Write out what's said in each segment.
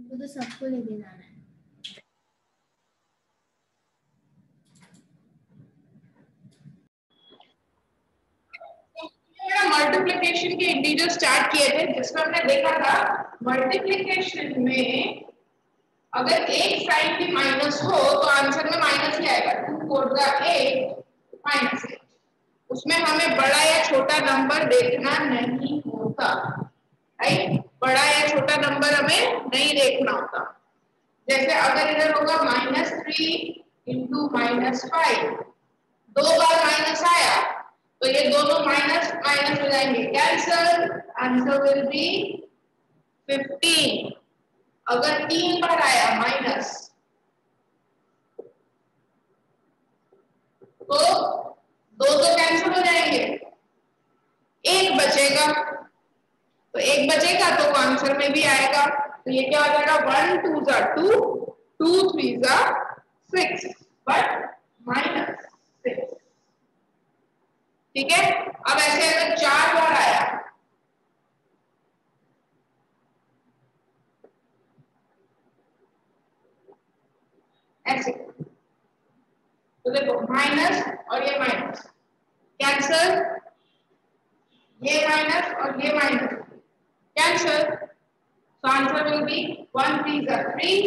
वो तो सबको लेके जाना है। मल्टीप्लिकेशन के इंटीजर स्टार्ट किए थे, जिसमें हमने देखा था मल्टीप्लिकेशन में अगर एक साइड भी माइनस हो तो आंसर में माइनस ही आएगा। 2 4 8 -8। उसमें हमें बड़ा या छोटा नंबर देखना नहीं होता, राइट? बड़ा या छोटा नंबर हमें नहीं देखना होता। जैसे अगर इधर होगा -3 × -5, 2 बार माइनस आया तो ये दोनों माइनस माइनस हो जाएंगे, कैंसल, आंसर विल बी 15। अगर 3 बार आया माइनस तो दो तो कैंसिल हो जाएंगे, एक बचेगा, तो एक बचेगा तो आंसर में भी आएगा। तो ये क्या हो जाएगा, 1 2 2, 2 3 6, बट -6। ठीक है। अब ऐसे अगर 4 बार आया ऐसे, तो देखो माइनस और ये माइनस कैंसल, ये माइनस और ये minus cancel, so answer will be 1 3 3,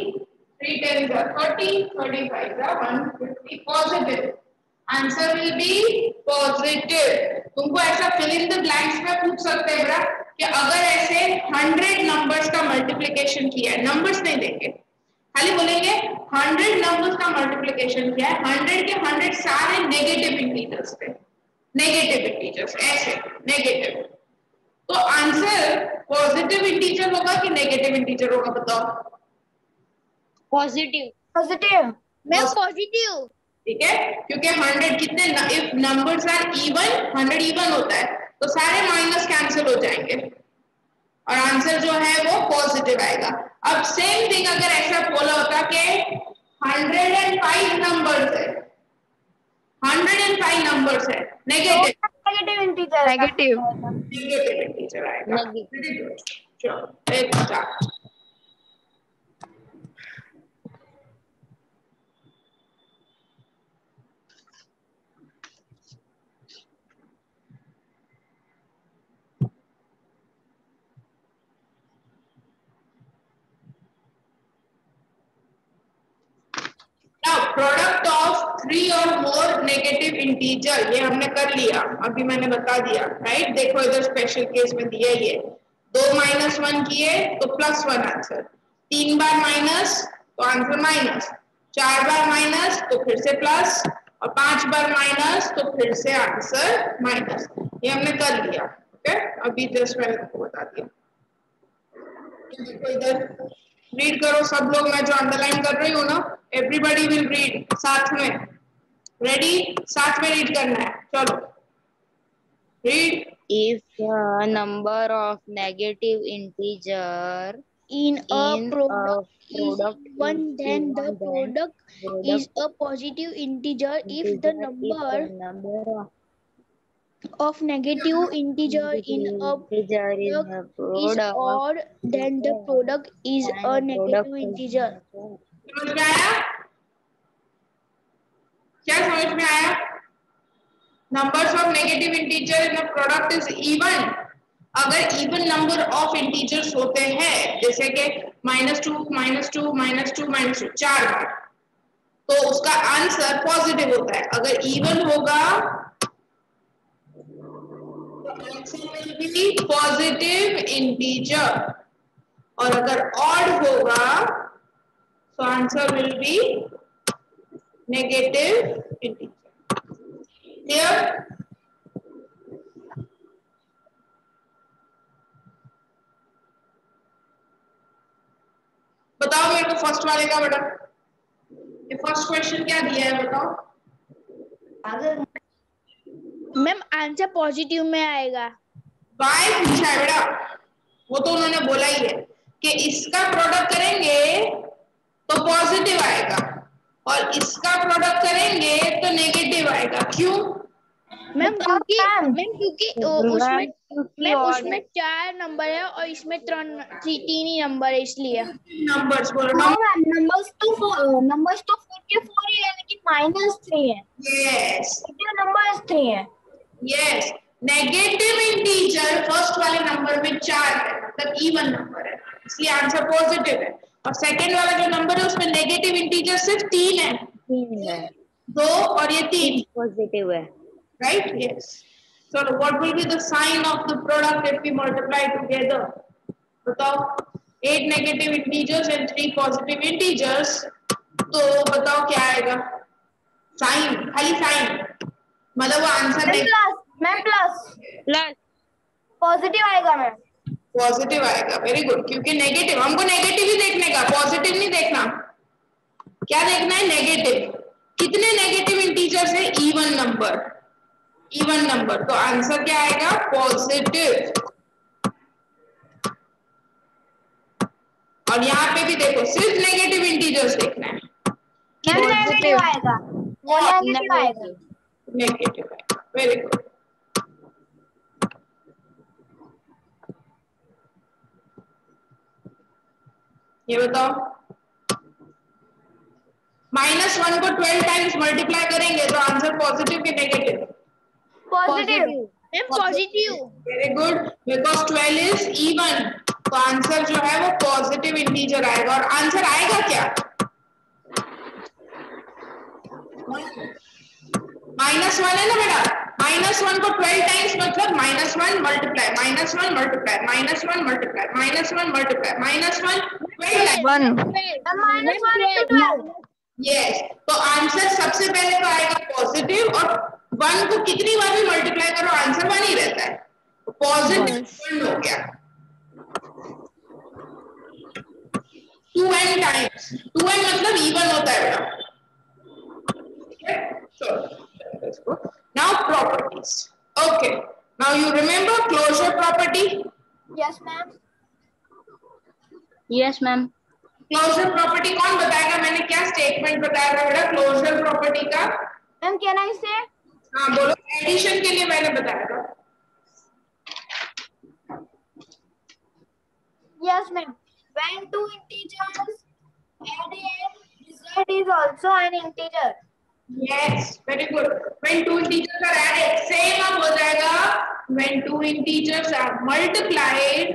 3 10 30, 35 150 positive. Answer will be positive. तुमको ऐसा fill in the blanks में पूछ सकते हैं बेटा कि अगर ऐसे 100 नंबर्स का मल्टीप्लिकेशन किया है, नंबर्स नहीं देंगे, खाली बोलेंगे 100 नंबर्स का मल्टीप्लिकेशन किया है, 100 के 100 सारे नेगेटिव इंटीजर्स थे, नेगेटिव इंटीजर्स ऐसे नेगेटिव, तो आंसर पॉजिटिव इंटीजर होगा कि नेगेटिव इंटीजर होगा, बताओ? पॉजिटिव। पॉजिटिव मैं पॉजिटिव। ठीक है, क्योंकि 100 कितने, if numbers are even, 100 even होता है तो सारे माइनस कैंसिल हो जाएंगे और आंसर जो है वो पॉजिटिव आएगा। अब सेम थिंग अगर ऐसा बोला होता कि 105 नंबर्स है, 105 नंबर्स है, negative, negative integer, negative integer आएगा। चलो एक start. Now product of 3 or more negative integer, ये हमने कर लिया, अभी मैंने बता दिया, राइट? देखो इधर स्पेशल केस में दिया ये 2 -1 किए तो +1 आंसर, 3 बार माइनस तो आंसर माइनस, 4 बार माइनस तो फिर से प्लस और 5 बार माइनस तो फिर से आंसर माइनस, ये हमने कर लिया। ओके, अभी जस्ट मैंने आपको बता दिया। देखो इधर रीड करो सब लोग, मैं जो अंडरलाइन कर रही हूँ ना, एवरीबॉडी विल रीड साथ में, रेडी? साथ में रीड करना है, चलो read. If the number of negative integer in a product is product even, then the then product is a positive integer. If the number of negative integer in a product is odd, then the product is a negative integer. समझ में आया? क्या समझ में आया? Numbers of negative integer in a product is even. अगर even number of integers होते हैं, जैसे कि -2 -2 -2 -2 4 बार, तो उसका आंसर पॉजिटिव होता है। अगर इवन होगा पॉजिटिव इंटीजर, और अगर ऑड होगा तो answer will be negative integer. Clear? बताओ मेरे को फर्स्ट वाले का बेटा, ये फर्स्ट क्वेश्चन क्या दिया है बताओ? मैम आंसर पॉजिटिव में आएगा। वाई पूछा है बेटा, वो तो उन्होंने बोला ही है कि इसका प्रोडक्ट करेंगे तो पॉजिटिव आएगा और इसका प्रोडक्ट करेंगे तो नेगेटिव आएगा। क्यों? मैम क्योंकि मैम उसमें क्योंकि और उसमें 4 नंबर है और इसमें 3 ही नंबर है इसलिए। नंबर्स बोलो नो मैम नंबर्स तो 4 के 4 ही है लेकिन -3 है। यस नंबर्स 3 है। यस नेगेटिव इंटीजर फर्स्ट वाले नंबर में 4 है, मतलब इवन नंबर है, इसलिए आंसर पॉजिटिव है। और सेकंड वाला जो नंबर है उसमें नेगेटिव इंटीजर सिर्फ 3 है, 3 है, 2 और ये 3 पॉजिटिव है। right? Yes. So what will be the sign of the product if we multiply together? बताओ 8 negative integers and 3 positive integers, तो बताओ क्या आएगा? साइन, खाली साइन, मतलब वो आंसर नहीं, प्लस पॉजिटिव आएगा मैम। पॉजिटिव आएगा। वेरी गुड, क्योंकि नेगेटिव, हमको नेगेटिव ही देखने का, पॉजिटिव नहीं देखना। क्या देखना है? नेगेटिव। कितने नेगेटिव इंटीजर्स है? इवन नंबर, इवन नंबर, तो आंसर क्या आएगा? पॉजिटिव। और यहाँ पे भी देखो सिर्फ नेगेटिव इंटीजर्स देखना है, नेगेटिव आएगा, वो नेगेटिव आएगा। नेगेटिव आएगा। Very good. ये बताओ -1 को 12 टाइम्स मल्टीप्लाई करेंगे तो आंसर पॉजिटिव कि negative? Positive. Ma'am positive. Very good, because 12 is even, तो आंसर जो है वो पॉजिटिव इंटीजर आएगा। और आंसर आएगा क्या? -1 है ना बेटा, -1 को 12 टाइम्स मतलब -1 multiply, -1 multiply, -1 multiply, -1 multiply, -1 12 -1 × 12। Yes, तो आंसर सबसे पहले तो आएगा पॉजिटिव, और 1 को कितनी बार भी मल्टीप्लाई करो आंसर 1 ही रहता है, पॉजिटिव 1 हो गया। 2n टाइम्स, 2n मतलब इवन होता है बेटा। Now properties. Okay. Now you remember closure property? Yes ma'am. Yes ma'am. Closure property कौन बताएगा? मैंने क्या स्टेटमेंट बताया था बेटा क्लोजर प्रॉपर्टी का? Ma'am can I say? हाँ बोलो, एडिशन के लिए मैंने बताया था। Yes ma'am, when two integers added, result is also an integer. Yes, very good. When two integers are added, same अब हो जाएगा when two integers are multiplied,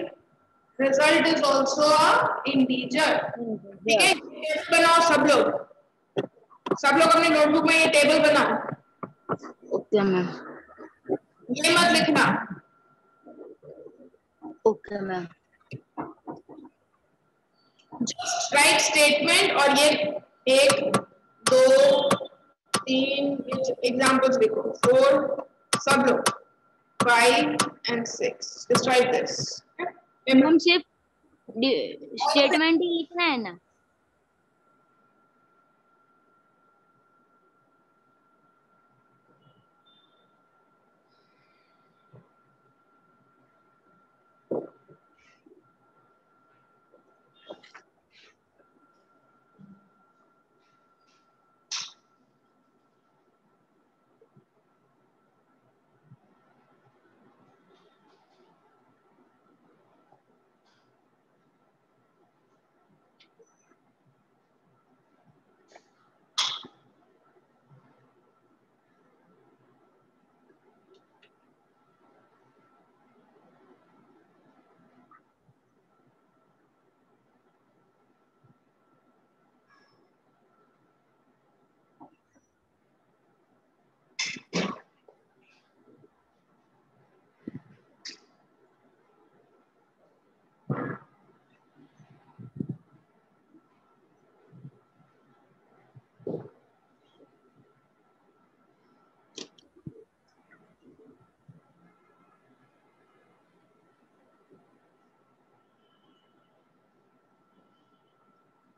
result is also a integer. ठीक है, टेबल बनाओ सब लोग अपने notebook में ये टेबल बनाओ। Okay ma'am. ये मत लिखना। Okay ma'am. Just right statement, और ये 1 2 3 एग्जाम्पल्स लिखो, 4 सब लोग, 5 and 6, just write this. Ma'am सिर्फ स्टेटमेंट ही लिखना है ना?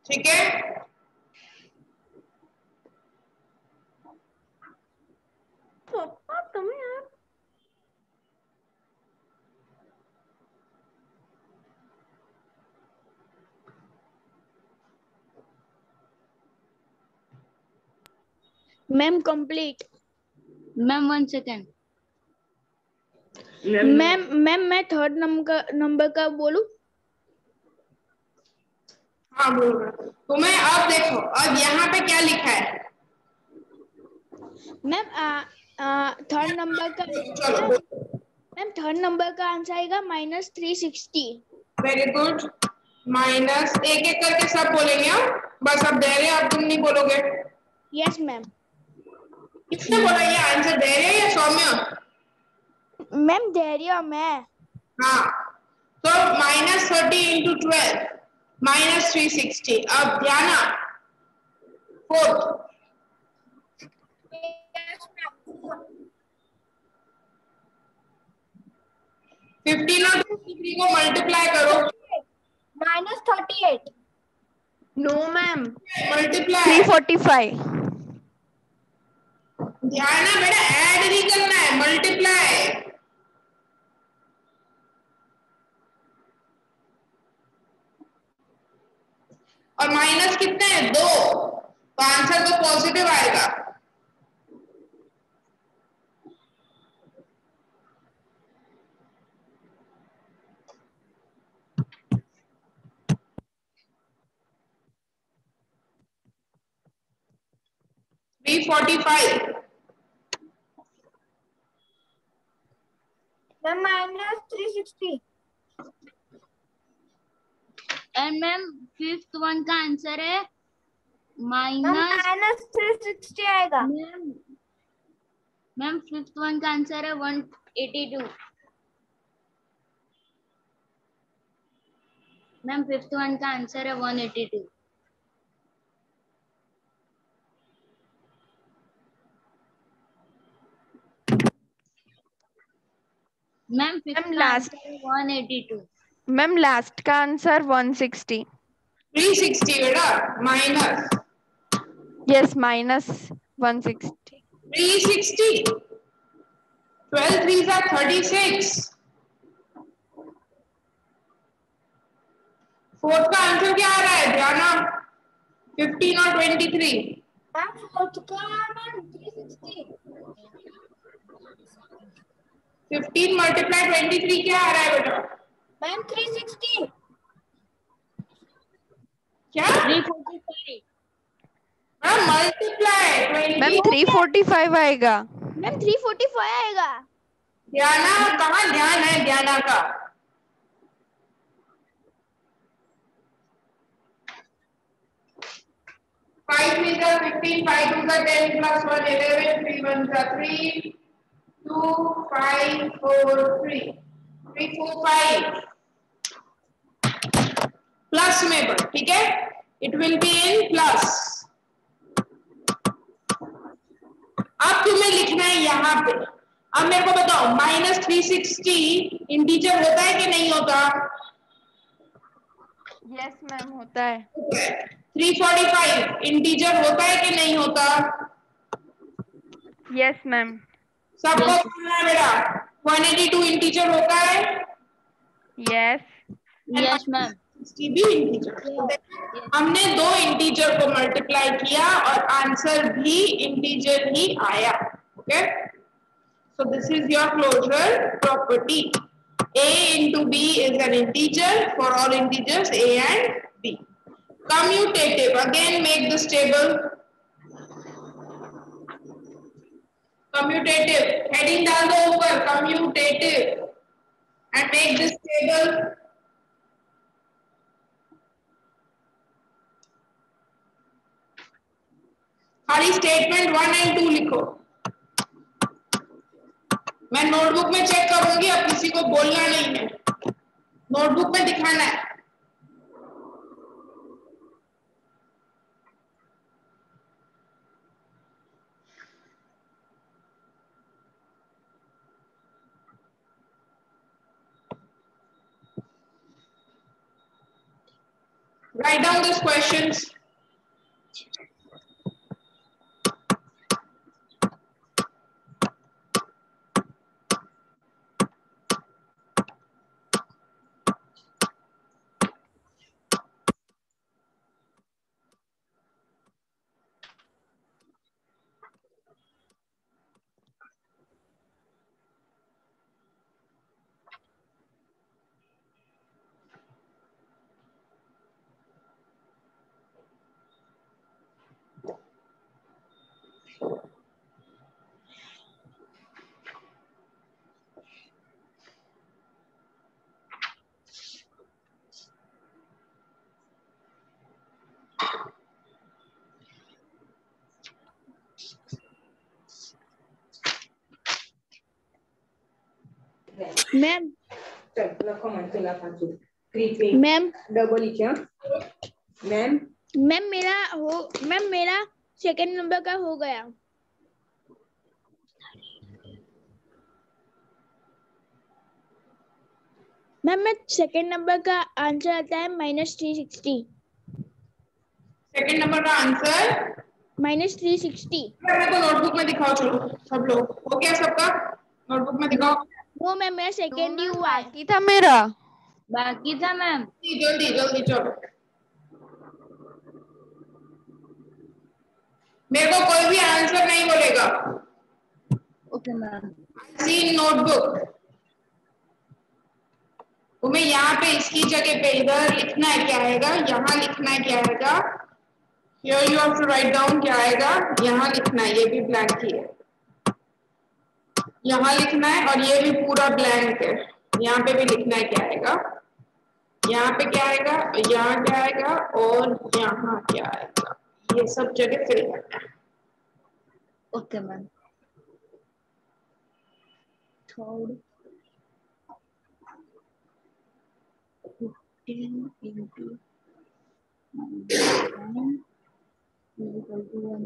ठीक है, ma'am complete. Ma'am 1 second. Ma'am मैं थर्ड नंबर का बोलूं? हाँ बोलो। तो मैं अब देखो, अब यहाँ पे क्या लिखा है? मैम थर्ड नंबर का चलो बोलो। मैम थर्ड नंबर का आंसर आएगा -360। Very good. माइनस, एक एक करके सब बोलेंगे हम, बस अब दे रहे आप, तुम नहीं बोलोगे। Yes ma'am. किसने बोला ये आंसर? दे रहे या सौम्य? मैम धैर्य मैं। हाँ, तो -30 इंटू 12 -360। अब ध्यान, फोर्थ Yes, ma'am. 15 और 23 को मल्टीप्लाई करो। -38. No ma'am, multiply, 345। ध्यान है बेटा, ऐड नहीं करना है, मल्टीप्लाई। और माइनस कितने हैं? 2, तो आंसर तो पॉजिटिव आएगा। $345। Ma'am, -360. And ma'am fifth one का आंसर है Ma'am, माइनस। -360 आएगा. मैम मैम फिफ्थ वन का आंसर है 182। मैम फिफ्थ वन का आंसर है 182। मैम फिफ्थ मैम का लास्ट, आंसर है 182। मैम लास्ट का आंसर 160। 360 बेटा, minus yes, -160। 360। 12 3s are 36। Fourth का आंसर क्या आ रहा है? ध्यान, 15 और 23। Ma'am, fourth का ma'am 360. 15 मल्टीप्लाई 23 क्या आ रहा है बेटा? Ma'am, 360. क्या? 345। Multiply ma'am 20। 345 आएगा। मैम 345 आएगा। ध्याना, कहाँ ध्यान है ध्याना का? फाइव 3 का 15, 5 2 का 10 प्लस 1 11, 3 1 का 3, 2 5 4 3, 3 4 5 प्लस में पर, ठीक है? It will be in plus. अब तुम्हें लिखना है यहाँ पे। अब मेरे को बताओ, -360 इंटीजर होता है कि नहीं होता? यस मैम, होता है। 345 इंटीजर होता है कि नहीं होता? Yes ma'am. सबको Yes. बोलना है बेटा, 182 इंटीजर होता है, यस। Yes ma'am. 60 भी इंटीजर। हमने दो इंटीजर को मल्टीप्लाई किया और आंसर भी इंटीजर ही आया। Okay, so this is your closure property. A into B is an integer for all integers A and B. Commutative, again make this table. Commutative, heading डाल दो ऊपर, commutative, and make this table. खाली statement 1 and 2 लिखो। मैं notebook में check करूंगी, अब किसी को बोलना नहीं है, नोटबुक में दिखाना है। Write down these questions. Ma'am चल रखो मन चला 5 3 मैम डबल लिखे मैम मैम मेरा सेकंड नंबर का हो गया। मैम मैं सेकंड नंबर का आंसर आता है -360। सेकंड नंबर का आंसर -360। मेरे को नोटबुक में दिखाओ, चलो सब लोग हो गया सबका, नोटबुक में दिखाओ। वो मैम मेरा सेकंड ही हुआ है। बाकी था मेरा। बाकी था मैम। जल्दी जल्दी चलो, मेरे को कोई भी आंसर नहीं बोलेगा। Okay ma'am. सी नोटबुक, तुम्हें यहाँ पे इसकी जगह पे इधर लिखना है क्या आएगा, यहाँ लिखना है क्या आएगा, here you have to write down क्या आएगा, यहाँ लिखना है, ये भी ब्लैंक ही है, यहाँ लिखना है और ये भी पूरा ब्लैंक है, यहाँ पे भी लिखना है क्या आएगा, यहाँ पे क्या आएगा, यहाँ क्या आएगा और यहाँ क्या आएगा, ये सब जगह फिल करना है। Okay ma'am. Third 15 into 9 is equal to 1.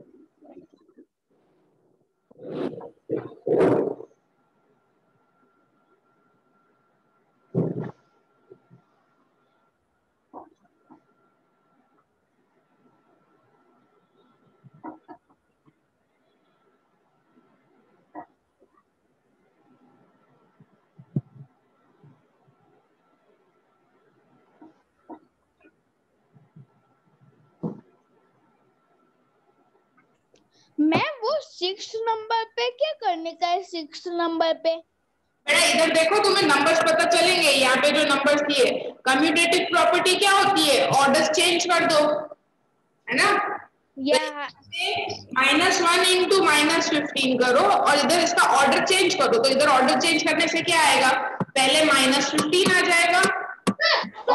Ma'am वो 6 नंबर पे क्या करने का है? 6 नंबर पे बेटा इधर देखो, तुम्हें नंबर्स पता चलेंगे, यहाँ पे जो नंबर्स दिए, कम्यूटेटिव प्रॉपर्टी क्या होती है, ऑर्डर्स चेंज कर दो, है ना, या -1 इंटू -15 करो और इधर इसका ऑर्डर चेंज करो, तो इधर ऑर्डर चेंज करने से क्या आएगा, पहले -15 आ जाएगा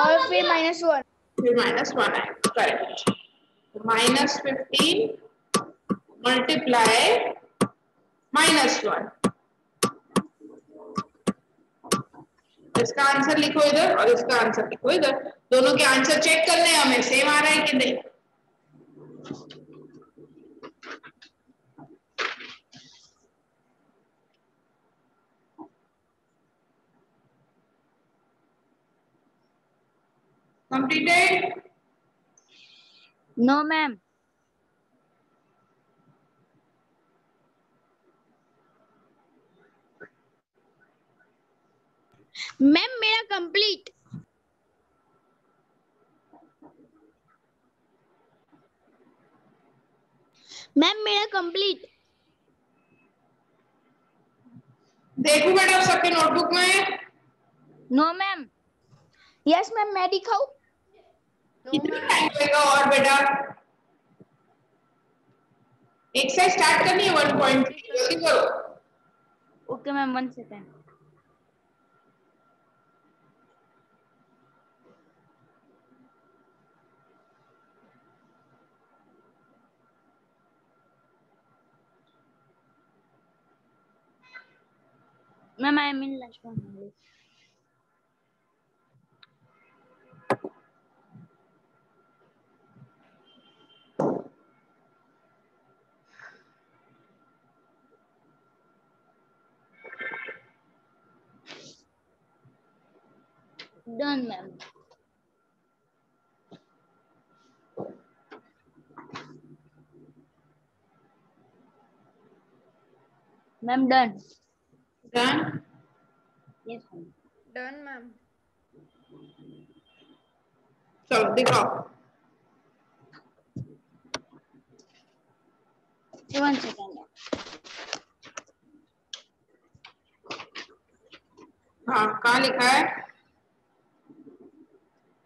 और फिर -1, फिर -1 आएगा, करेक्ट, -15 मल्टीप्लाई -1, इसका आंसर लिखो इधर और इसका आंसर लिखो इधर, दोनों के आंसर चेक करने हैं हमें, सेम आ रहा है कि नहीं। Completed? No ma'am. मैम मेरा कंप्लीट। मैम मेरा कंप्लीट। देखो बेटा सबके नोटबुक में। No ma'am. यस मैम, मैं दिखाऊं? कितना टाइम लगेगा और बेटा, एक्सरसाइज स्टार्ट करनी है 1.3, जल्दी करो। Okay ma'am, 1 second. Ma'am I am in lunch time. Done ma'am. Ma'am done. Done? Yes ma'am. Done ma'am. चलो दिखाओ। 1 सेकेंड। हाँ कहाँ लिखा है,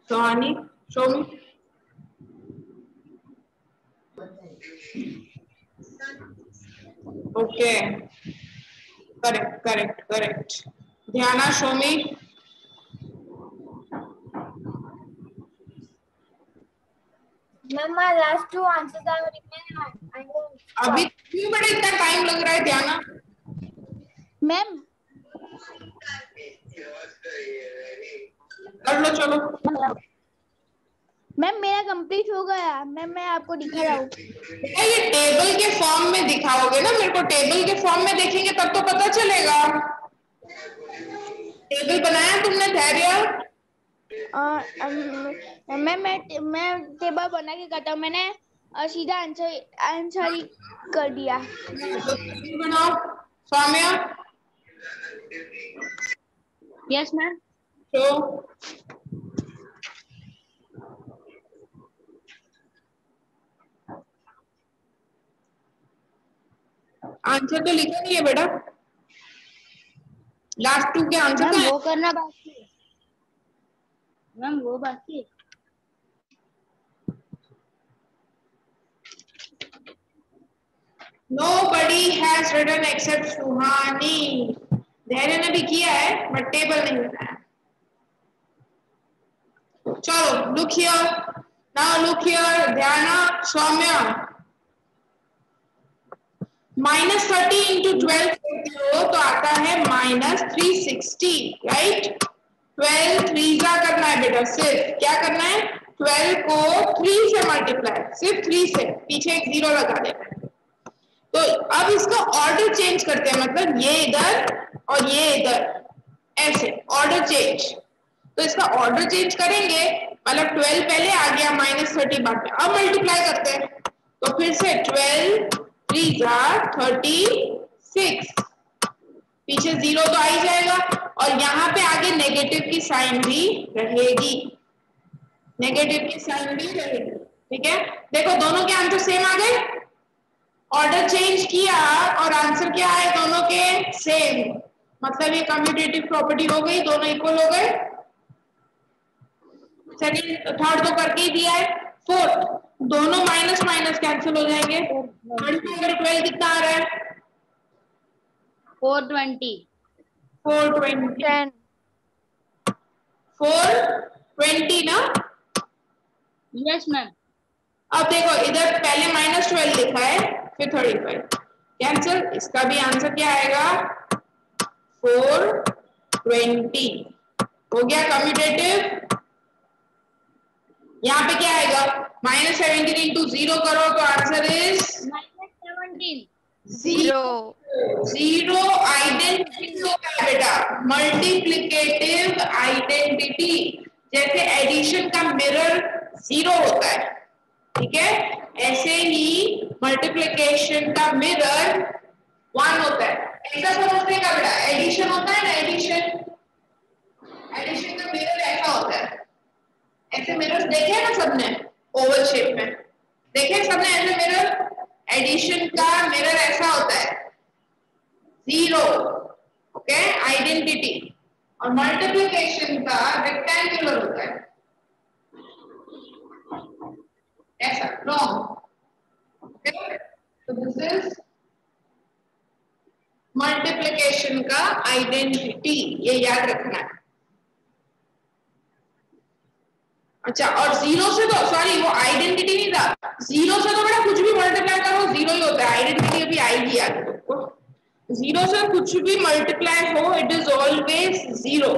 Sohani show me. Okay correct correct correct, Dhyana show me. Ma'am, my last 2 answers are remain. I will. अभी क्यों बेटा इतना टाइम लग रहा है ध्याना? मैम कर लो चलो। मैम मेरा कंप्लीट हो गया मैम, मैं आपको दिखा रहा हूँ। बेटा ये टेबल के फॉर्म में दिखाओगे ना मेरे को, टेबल के फॉर्म में देखेंगे तब तो पता चलेगा। टेबल बनाया तुमने धैर्य? मैं टेबल बना के करता हूँ, मैंने सीधा आंसर ही कर दिया। तो टेबल बनाओ सौम्या। Yes ma'am. तो आंसर तो लिखा नहीं है बेटा, लास्ट 2 के आंसर मैम क्या है? वो करना बाकी है मैम, वो बाकी है। Nobody has written except सुहानी। धैर्य ने भी किया है बट टेबल नहीं बनाया। चलो look here, now look here ध्यान, सौम्या। -30 इंटू 12 करते हो तो आता है -360, राइट? 12 3 करना है बेटा, सिर्फ क्या करना है, 12 को 3 से मल्टीप्लाई, सिर्फ 3 से, पीछे एक 0 लगा देना है। तो अब इसका ऑर्डर चेंज करते हैं, मतलब ये इधर और ये इधर, ऐसे ऑर्डर चेंज। तो इसका ऑर्डर चेंज करेंगे, मतलब 12 पहले आ गया, -30 बाद में। अब मल्टीप्लाई करते हैं तो फिर से 12 3 36, पीछे 0 तो आ ही जाएगा, और यहाँ पे आगे नेगेटिव की साइन भी रहेगी, नेगेटिव की साइन भी रहेगी। ठीक है, देखो दोनों के आंसर सेम आ गए, ऑर्डर चेंज किया और आंसर क्या है दोनों के सेम, मतलब ये कम्यूटेटिव प्रॉपर्टी हो गई, दोनों इक्वल हो गए। सेकंड थर्ड तो करके ही दिया है। फोर्थ, दोनों माइनस माइनस कैंसिल हो जाएंगे। 12 कितना आ रहा है? 420 420 ना। Yes ma'am. अब देखो इधर पहले -12 लिखा है, फिर 35 कैंसिल, इसका भी आंसर क्या आएगा 420। हो गया कम्यूटेटिव। यहाँ पे क्या आएगा, -17 इंटू 0 करो तो आंसर इज -17 0 0। आइडेंटिटी होता है बेटा, मल्टीप्लिकेटिव आइडेंटिटी, जैसे एडिशन का मिरर 0 होता है, ठीक है, ऐसे ही मल्टीप्लिकेशन का मिरर 1 होता है। ऐसा समझने का बेटा, एडिशन होता है ना, एडिशन का मिरर ऐसा होता है, ऐसे मिरर्स देखे हैं ना सबने, ओवल शेप में देखे हैं सबने ऐसे मिरर। एडिशन का मिरर ऐसा होता है 0, ओके, आइडेंटिटी, और मल्टीप्लिकेशन का रेक्टेंगुलर होता है ऐसा, लॉन्ग। ओके, तो दिस इज मल्टीप्लिकेशन का आइडेंटिटी, ये याद रखना है। अच्छा, और 0 से तो सॉरी वो आइडेंटिटी नहीं था, 0 से तो बेटा कुछ भी मल्टीप्लाई करो 0 ही होता है, आइडेंटिटी अभी आएगी आगे तुमको। 0 से कुछ भी मल्टीप्लाई हो इट इज ऑलवेज 0।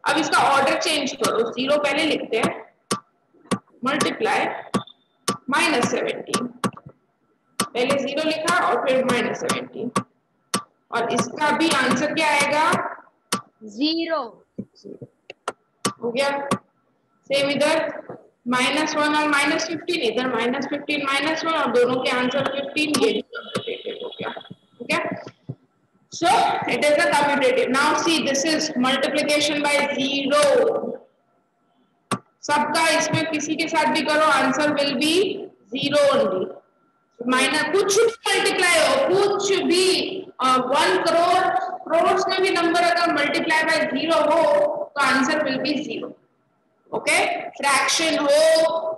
अब इसका ऑर्डर चेंज करो, 0 पहले लिखते हैं, मल्टीप्लाई -17, पहले 0 लिखा और फिर -17, और इसका भी आंसर क्या आएगा 0। हो गया। सेम इधर -1 और -15, इधर -15 -1, और दोनों के आंसर 15, ये भी कम्यूटेटिव हो गया। ठीक है, so it is a commutative. Now see this is multiplication bye 0, सबका इसमें किसी के साथ भी करो answer will be 0 only. Minus कुछ भी मल्टीप्लाई हो, कुछ भी 1 करोड़, करोड़ में भी नंबर अगर मल्टीप्लाई बाय 0 हो तो answer will be 0। Okay, fraction हो,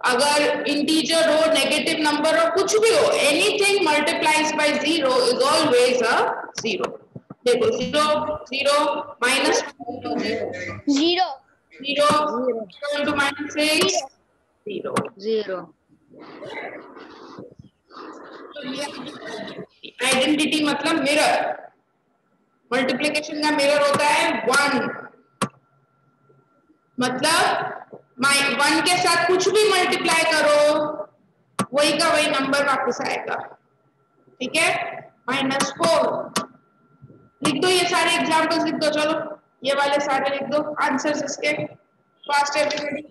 अगर इंटीजर हो, नेगेटिव नंबर हो, कुछ भी हो, anything multiplies by 0 is always a 0। देखो 0 0 -1 0 0 -6 0 0। आइडेंटिटी मतलब मिरर, मल्टीप्लिकेशन का मिरर होता है 1, मतलब 1 के साथ कुछ भी मल्टीप्लाई करो वही का वही नंबर वापस आएगा, ठीक है। -4 लिख दो, ये सारे एग्जाम्पल्स लिख दो, चलो ये वाले सारे लिख दो आंसर्स इसके, फास्ट एवरीबॉडी।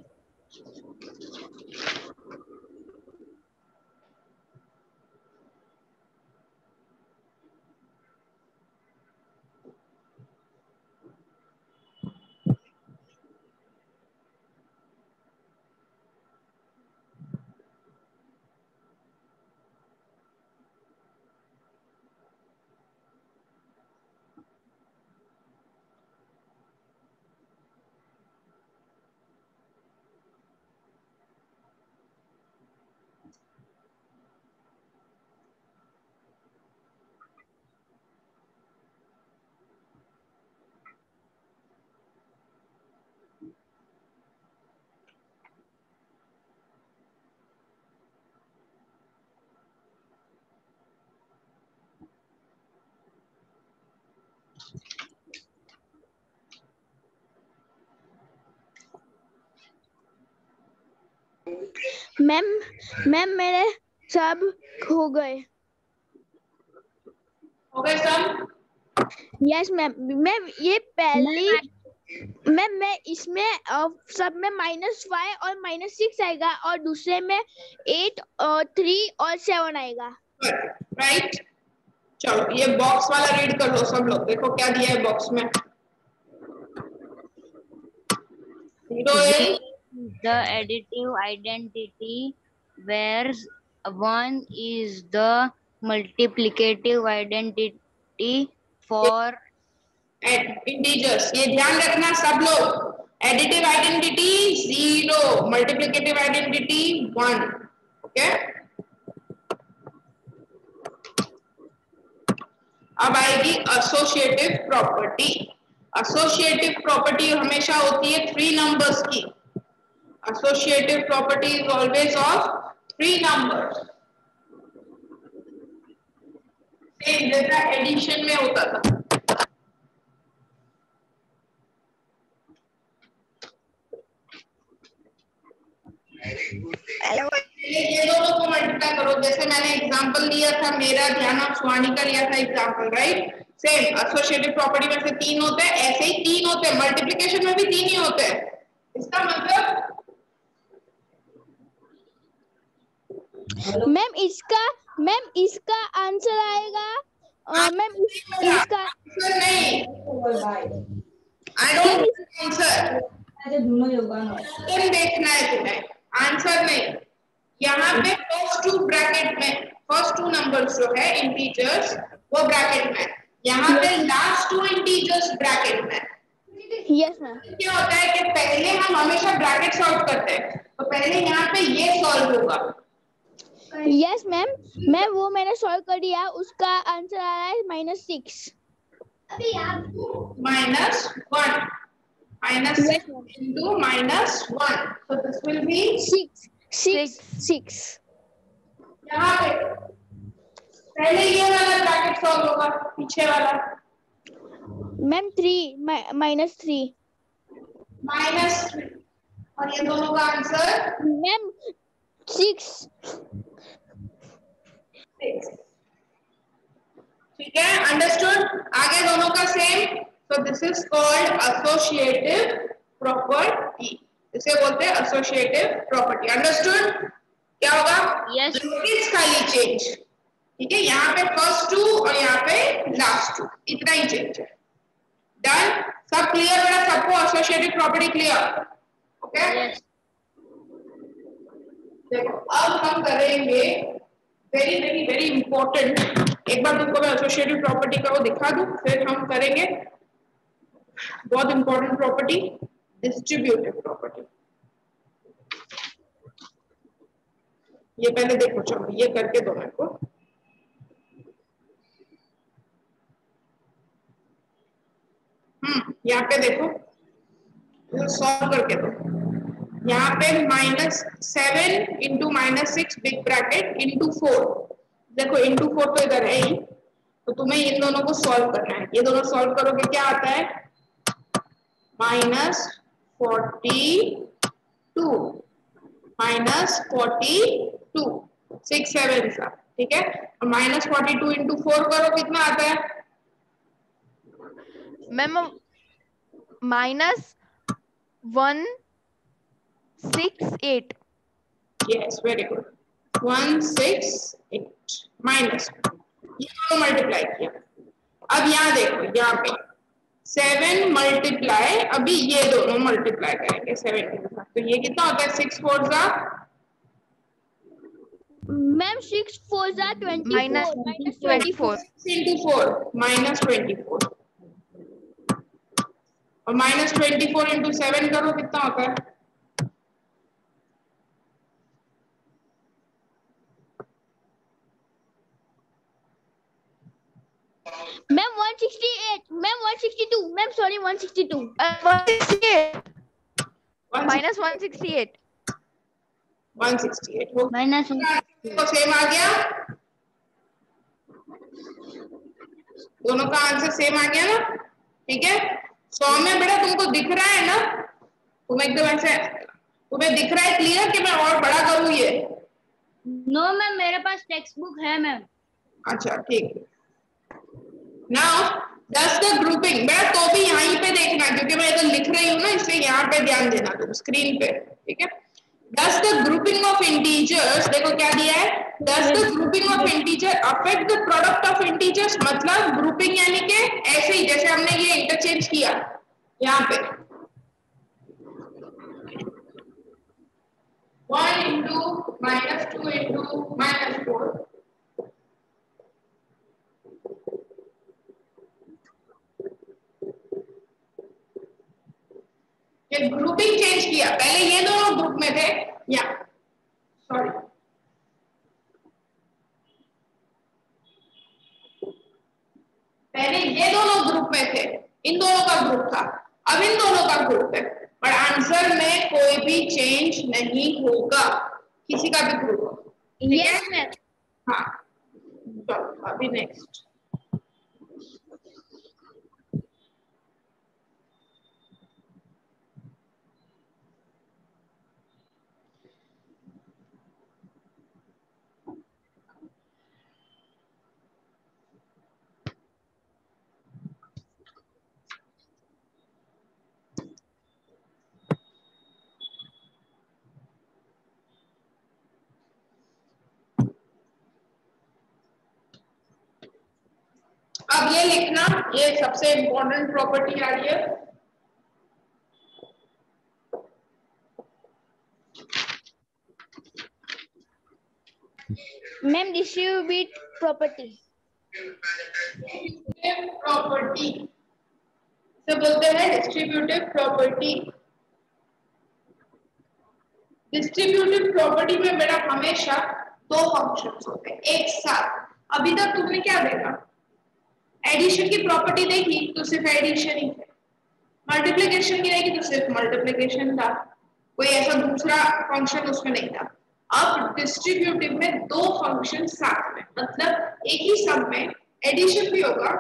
मैम मेरे सब हो गए। हो गए सब? Yes ma'am. मैम ये पहली मैम मैं इसमें सब में -5 और -6 आएगा और दूसरे में 8 और 3 और 7 आएगा। राइट, चलो ये बॉक्स वाला रीड कर लो सब लोग, देखो क्या दिया है बॉक्स में। 0 the additive identity, where 1 is the multiplicative identity for integers. ये ध्यान रखना सब लोग, additive identity 0, multiplicative identity 1, okay. अब आएगी एसोसिएटिव प्रॉपर्टी। एसोसिएटिव प्रॉपर्टी हमेशा होती है 3 नंबर्स की। Associative property is always of 3 numbers, same जैसा एडिशन में होता था। ये दोनों को मल्टीप्लाई करो, जैसे मैंने एग्जांपल दिया था, मेरा ध्यान आप सुहानी का लिया था example, right. Same associative property में से 3 होते हैं, ऐसे ही 3 होते हैं, मल्टीप्लिकेशन में भी 3 ही होते हैं। इसका मतलब मैम इसका आंसर आएगा मैम इसका आंसर नहीं, आई डोंट आंसर, तुम देखना है तुम्हें, आंसर नहीं। यहाँ पे फर्स्ट 2 ब्रैकेट में, फर्स्ट 2 नंबर्स जो है इंटीजर्स वो ब्रैकेट में, यहाँ पे लास्ट 2 इंटीजर्स ब्रैकेट में। Yes ma'am. क्या होता है कि पहले हम हमेशा ब्रैकेट सॉल्व करते हैं, तो पहले यहाँ पे ये सॉल्व होगा। यस मैम, मैं वो मैंने सॉल्व कर दिया, उसका आंसर आ रहा है -6। -1 -6 into -1, so this will be 6। यहाँ पे पहले ये वाला ब्रैकेट सॉल्व होगा, पीछे वाला मैम -3 -3 और ये दोनों का आंसर मैम 6। ठीक है, अंडरस्टूड। आगे दोनों का same, so this is called associative property, इसे बोलते हैं associative property, अंडरस्टूड। क्या होगा? Yes. ब्रैकेट्स खाली चेंज, ठीक है, यहाँ पे फर्स्ट 2 और यहाँ पे लास्ट 2, इतना ही चेंज है। डन, सब क्लियर बेटा, सबको एसोसिएटिव प्रॉपर्टी क्लियर? ओके, देखो अब हम करेंगे वेरी वेरी वेरी इंपॉर्टेंट, एक बार तुमको मैं एसोसिएटिव प्रॉपर्टी का वो दिखा दूं, फिर हम करेंगे बहुत इंपॉर्टेंट प्रॉपर्टी, डिस्ट्रीब्यूटिव प्रॉपर्टी। ये पहले देखो, चलो ये करके दो मेरे को। यहाँ पे देखो, सॉल्व करके दो। यहाँ पे -7 into -6 बिग ब्रैकेट into 4, देखो into 4 तो इधर है ही, तो तुम्हें इन दोनों को सॉल्व करना है। ये दोनों सॉल्व करोगे क्या आता है? 42 माइनस 42 6 7 सा, ठीक है। माइनस 42 इंटू 4 करो कितना आता है ma'am -168। Yes very good 168 minus ये दोनों मल्टीप्लाई किया। अब यहाँ देखो यहाँ पे 7 मल्टीप्लाई अभी ये दोनों मल्टीप्लाई करेंगे 7 के साथ, तो ये कितना होता है 6 4 सा मैम 6 4 24 -24। इंटू 4 -24 और -24 इंटू 7 करो कितना होता है मैम 168 मैम 162 मैम सॉरी 162 168 -168 168 हो माइनस तो सेम आ गया, दोनों का आंसर सेम आ गया ना, ठीक है। 100 में बेटा तुमको दिख रहा है ना, तुम्हें एकदम ऐसे तुम्हें दिख रहा है क्लियर कि मैं और बड़ा करूँ ये? नो मैम, मेरे पास टेक्स्ट बुक है मैम। अच्छा ठीक है। नाउ does the grouping, बेटा तो भी यहीं पे देखना क्योंकि मैं इधर लिख रही हूँ ना, इसलिए यहाँ पे ध्यान देना तुम स्क्रीन पे, ठीक है। does the grouping of integers, देखो क्या दिया है, does the grouping of integer affect the product of integers, मतलब grouping यानी कि ऐसे ही जैसे हमने ये इंटरचेंज किया यहाँ पे 1 into -2 into -4, ये ग्रुपिंग चेंज किया, पहले ये दोनों ग्रुप में थे, या सॉरी पहले ये दोनों ग्रुप में थे, इन दोनों का ग्रुप था, अब इन दोनों का ग्रुप है, पर आंसर में कोई भी चेंज नहीं होगा, किसी का भी ग्रुप हो, ठीक है। यस मैम हाँ चलो अभी नेक्स्ट अब ये लिखना, ये सबसे इंपॉर्टेंट प्रॉपर्टी आ रही है, मैम डिस्ट्रीब्यूट प्रॉपर्टी प्रॉपर्टी से बोलते हैं डिस्ट्रीब्यूटिव प्रॉपर्टी। डिस्ट्रीब्यूटिव प्रॉपर्टी में बेटा हमेशा दो फंक्शंस होते हैं एक साथ। अभी तक तुमने क्या देखा, एडिशन की प्रॉपर्टी देखी तो सिर्फ एडिशन ही थे, मल्टीप्लिकेशन की देखी तो सिर्फ मल्टीप्लिकेशन था, कोई ऐसा दूसरा फंक्शन उसमें नहीं था। अब डिस्ट्रीब्यूटिव में दो फंक्शन साथ में, मतलब एक ही सब में एडिशन भी होगा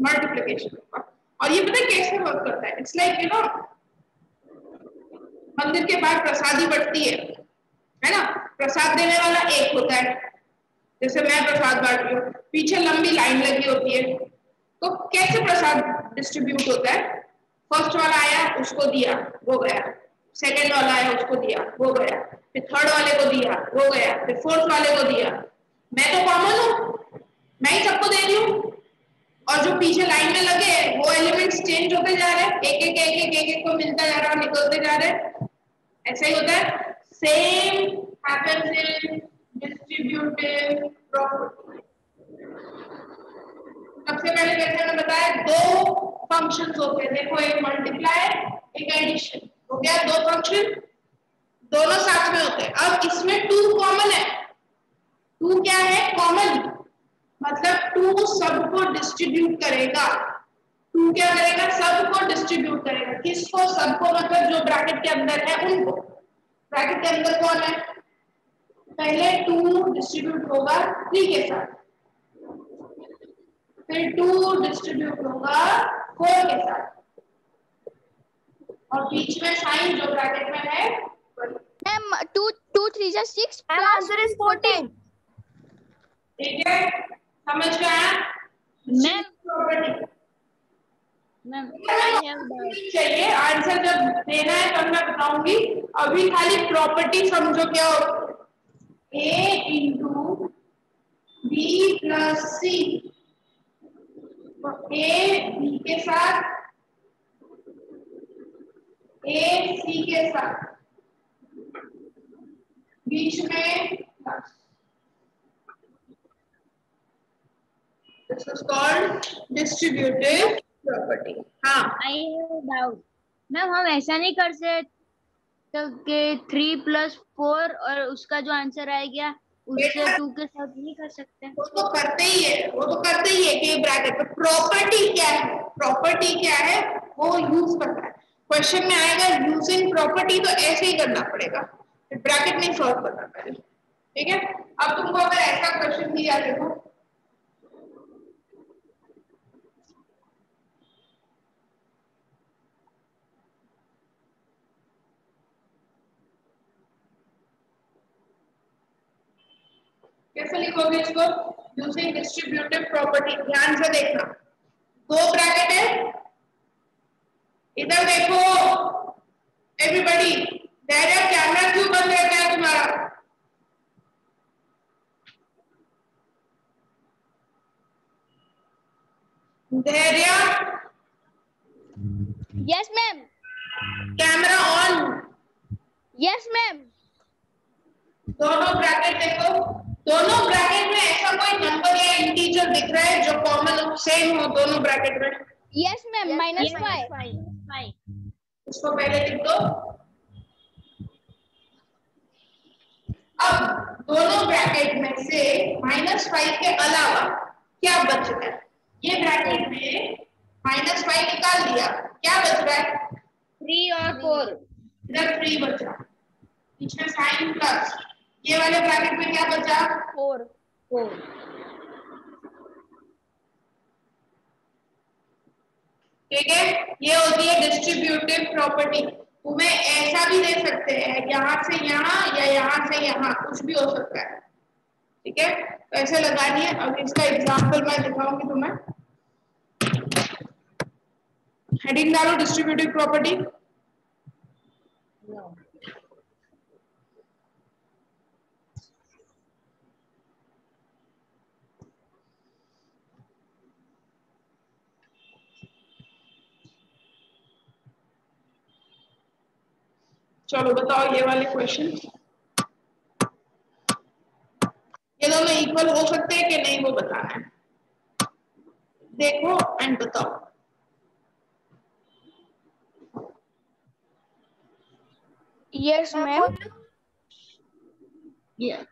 मल्टीप्लिकेशन होगा। और ये पता है कैसे वर्क करता है, इट्स लाइक यू नो मंदिर के बाहर प्रसादी बढ़ती है ना, प्रसाद देने वाला एक होता है, जैसे मैं प्रसाद बांट रही हूँ, पीछे लंबी लाइन लगी होती है, तो कैसे प्रसाद डिस्ट्रीब्यूट होता है, फर्स्ट वाला आया उसको दिया वो गया, सेकंड वाला आया उसको दिया वो गया, फिर थर्ड वाले को दिया वो गया, फिर फोर्थ वाले को दिया। मैं तो कॉमन हूँ, मैं ही सबको दे रही हूँ, और जो पीछे लाइन में लगे वो एलिमेंट्स चेंज होते जा रहे हैं, एक एक को मिलता जा रहा है, निकलते जा रहे हैं, ऐसा ही होता है। Same happens in distributive property. सबसे पहले कैसे मैंने बताया, दो फंक्शंस होते हैं, देखो एक मल्टीप्लाई एक एडिशन, हो गया दो फंक्शन, दोनों साथ में होते हैं। अब इसमें टू कॉमन है, टू क्या है कॉमन, मतलब टू सबको डिस्ट्रीब्यूट करेगा, टू क्या करेगा सबको डिस्ट्रीब्यूट करेगा, किसको सबको, मतलब जो ब्रैकेट के अंदर है उनको, ब्रैकेट के अंदर कौन है, पहले टू डिस्ट्रीब्यूट होगा 3 के साथ, फिर टू डिस्ट्रीब्यूट होगा 4 के साथ, और बीच में साइन जो ब्रैकेट में है मैम 2 2 3 जा 6 मैम आंसर इज 14. ठीक है, समझ में आया? Ma'am property ma'am I have doubt. चाहिए, आंसर जब देना है तब मैं बताऊंगी. अभी खाली प्रॉपर्टी समझो क्या होता है. a into b plus c. A b के साथ, ए सी के साथ, बीच में प्लस. This is called distributive property. हाँ, आई हैव डाउट. मैम हम ऐसा नहीं कर सकते कि 3 + 4 और उसका जो आंसर आएगा उससे 2 के साथ नहीं कर सकते. वो तो करते ही है, वो तो करते ही है कि ब्रैकेट पे प्रॉपर्टी क्या है, प्रॉपर्टी क्या है वो यूज करता है. क्वेश्चन में आएगा यूजिंग प्रॉपर्टी, तो ऐसे ही करना पड़ेगा, ब्रैकेट नहीं सॉल्व करना पहले. ठीक है, अब तुमको अगर ऐसा क्वेश्चन दिया देखो, कैसे लिखोगे इसको? Using distributive property. ध्यान से देखना, दो ब्रैकेट है, इधर देखो एवरीबॉडी. धैर्य, कैमरा क्यों बंद रहता है तुम्हारा? धैर्य, yes ma'am. Camera on. Yes ma'am. दोनों ब्रैकेट देखो, दोनों ब्रैकेट में ऐसा कोई नंबर या इंटीजर दिख रहा है जो कॉमन सेम हो दोनों ब्रैकेट में? Yes ma'am. -5. उसको पहले लिख दो. अब दोनों ब्रैकेट में से -5 के अलावा क्या बच रहा है? ये ब्रैकेट में -5 निकाल दिया, क्या बच रहा है? 3 और 4. इधर 3 बचा, बीच में साइन प्लस. ये वाले ब्रैकेट में क्या बचा? 4. ठीक है, ये होती है डिस्ट्रीब्यूटिव प्रॉपर्टी. तुम्हें ऐसा भी दे सकते हैं, यहाँ से यहाँ या यहाँ से यहाँ, कुछ भी हो सकता है. ठीक है, तो ऐसे लगानी है. अब इसका एग्जांपल मैं दिखाऊंगी तुम्हें. हेडिंग डालो डिस्ट्रीब्यूटिव प्रॉपर्टी. चलो बताओ, ये वाले क्वेश्चन, ये दोनों इक्वल हो सकते हैं कि नहीं वो बताना है. देखो एंड बताओ. Yes ma'am. Yeah.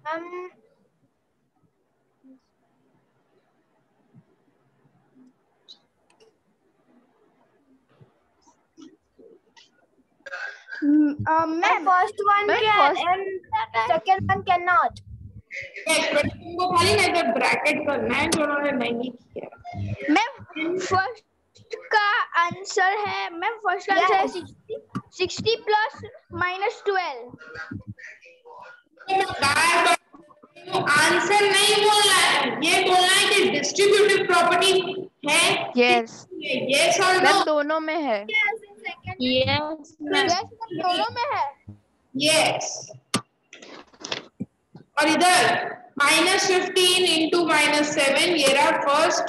Ma'am First one can and second one cannot. तुमको खाली ना इधर ब्रैकेट करना है जो उन्होंने नहीं किया. मैम फर्स्ट का आंसर है, मैम फर्स्ट का आंसर है 60 प्लस -12. आंसर नहीं बोलना है, ये बोलना है कि डिस्ट्रीब्यूटिव प्रॉपर्टी है. यस यस और नो. मैम दोनों में है. Yes, ma'am. यस दोनों में है. यस. और इधर -15 इंटू -7, ये रहा फर्स्ट,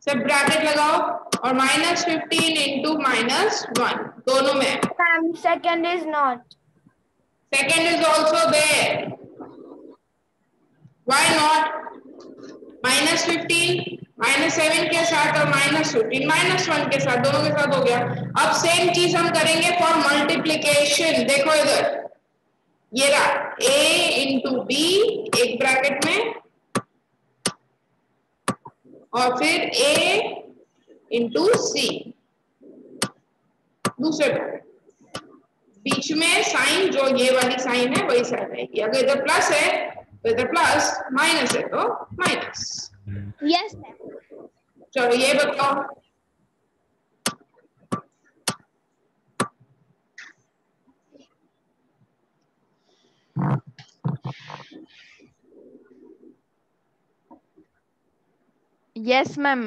सब ब्रैकेट लगाओ, और -15 इंटू -1 दोनों में है. Second is not. Second is also there. Why not? -15 -7 के साथ और -15 -1 के साथ, दोनों के साथ हो गया. अब सेम चीज हम करेंगे फॉर मल्टीप्लिकेशन. देखो इधर, ये रहा a इंटू बी एक ब्रैकेट में, और फिर a इंटू सी दूसरे ब्रैकेट. बीच में साइन जो ये वाली साइन है वही साइन रहेगी. अगर इधर प्लस है तो इधर प्लस, माइनस है तो माइनस. Yes ma'am. चलो ये बताओ। Yes ma'am.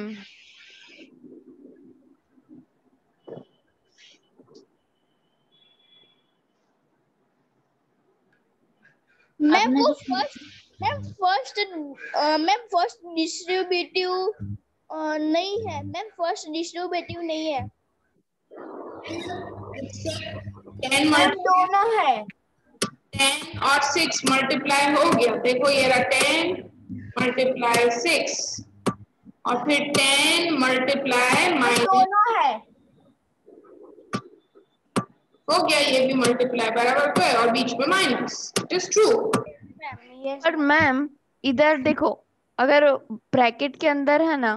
मैम आपने वो जो फर्स्ट मैम फर्स्ट डिस्ट्रीब्यूटिव नहीं है मैम, फर्स्ट डिस्ट्रीब्यूटिव नहीं है 10 मैम दोनों है। 10 और 6 मल्टीप्लाई हो गया, देखो ये रहा 10 मल्टीप्लाई 6 और फिर 10 मल्टीप्लाई मैम माइनस, दोनों है। हो गया ये भी मल्टीप्लाई, बराबर तो है, और बीच में minus. It is true. Ma'am. Yes पर मैम इधर देखो, अगर ब्रैकेट के अंदर है ना,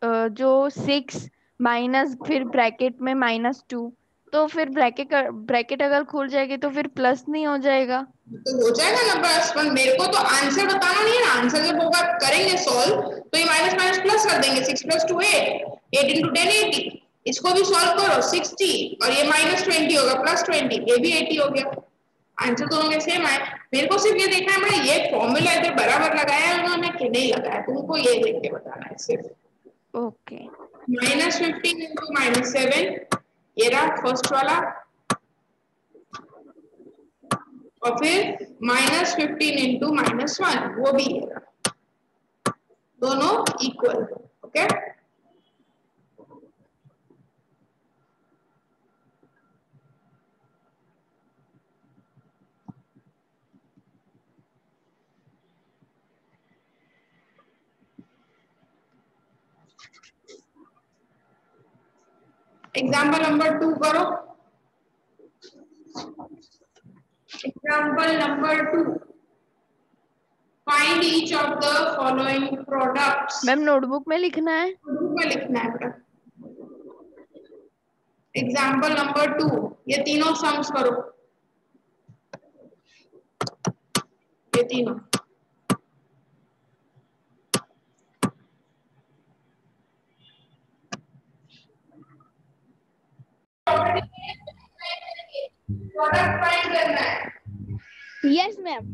जो 6 माइनस फिर ब्रैकेट में -2, तो फिर ब्रैकेट अगर खुल जाएगी तो फिर प्लस नहीं हो जाएगा? तो हो जाएगा ना बस, पर मेरे को तो आंसर बताना नहीं है ना। आंसर जब होगा करेंगे सॉल्व तो ये माइनस माइनस प्लस कर देंगे। 6 + 2 8, 8 × 10 80। इसको भी सॉल्व करो 60 और ये -20 होगा +20, ये भी 80 हो गया। आंसर दोनों में सेम आए। मेरे को सिर्फ ये देखना है मैंने ये फॉर्मूला इधर बराबर लगाया है उन्होंने कि नहीं लगाया, तुमको ये देख के बताना है सिर्फ। ओके। -15 × -7, ये रहा फर्स्ट वाला, और फिर -15 × -1, वो भी ये रहा, दोनों इक्वल। ओके, एग्जाम्पल नंबर 2 करो। Example number 2, find each of the following products. Ma'am notebook में लिखना है? नोटबुक में लिखना है बेटा। एग्जाम्पल नंबर 2, ये तीनों सम्स करो, ये तीनों। प्रोडक्ट फाइंड करना है। Yes ma'am.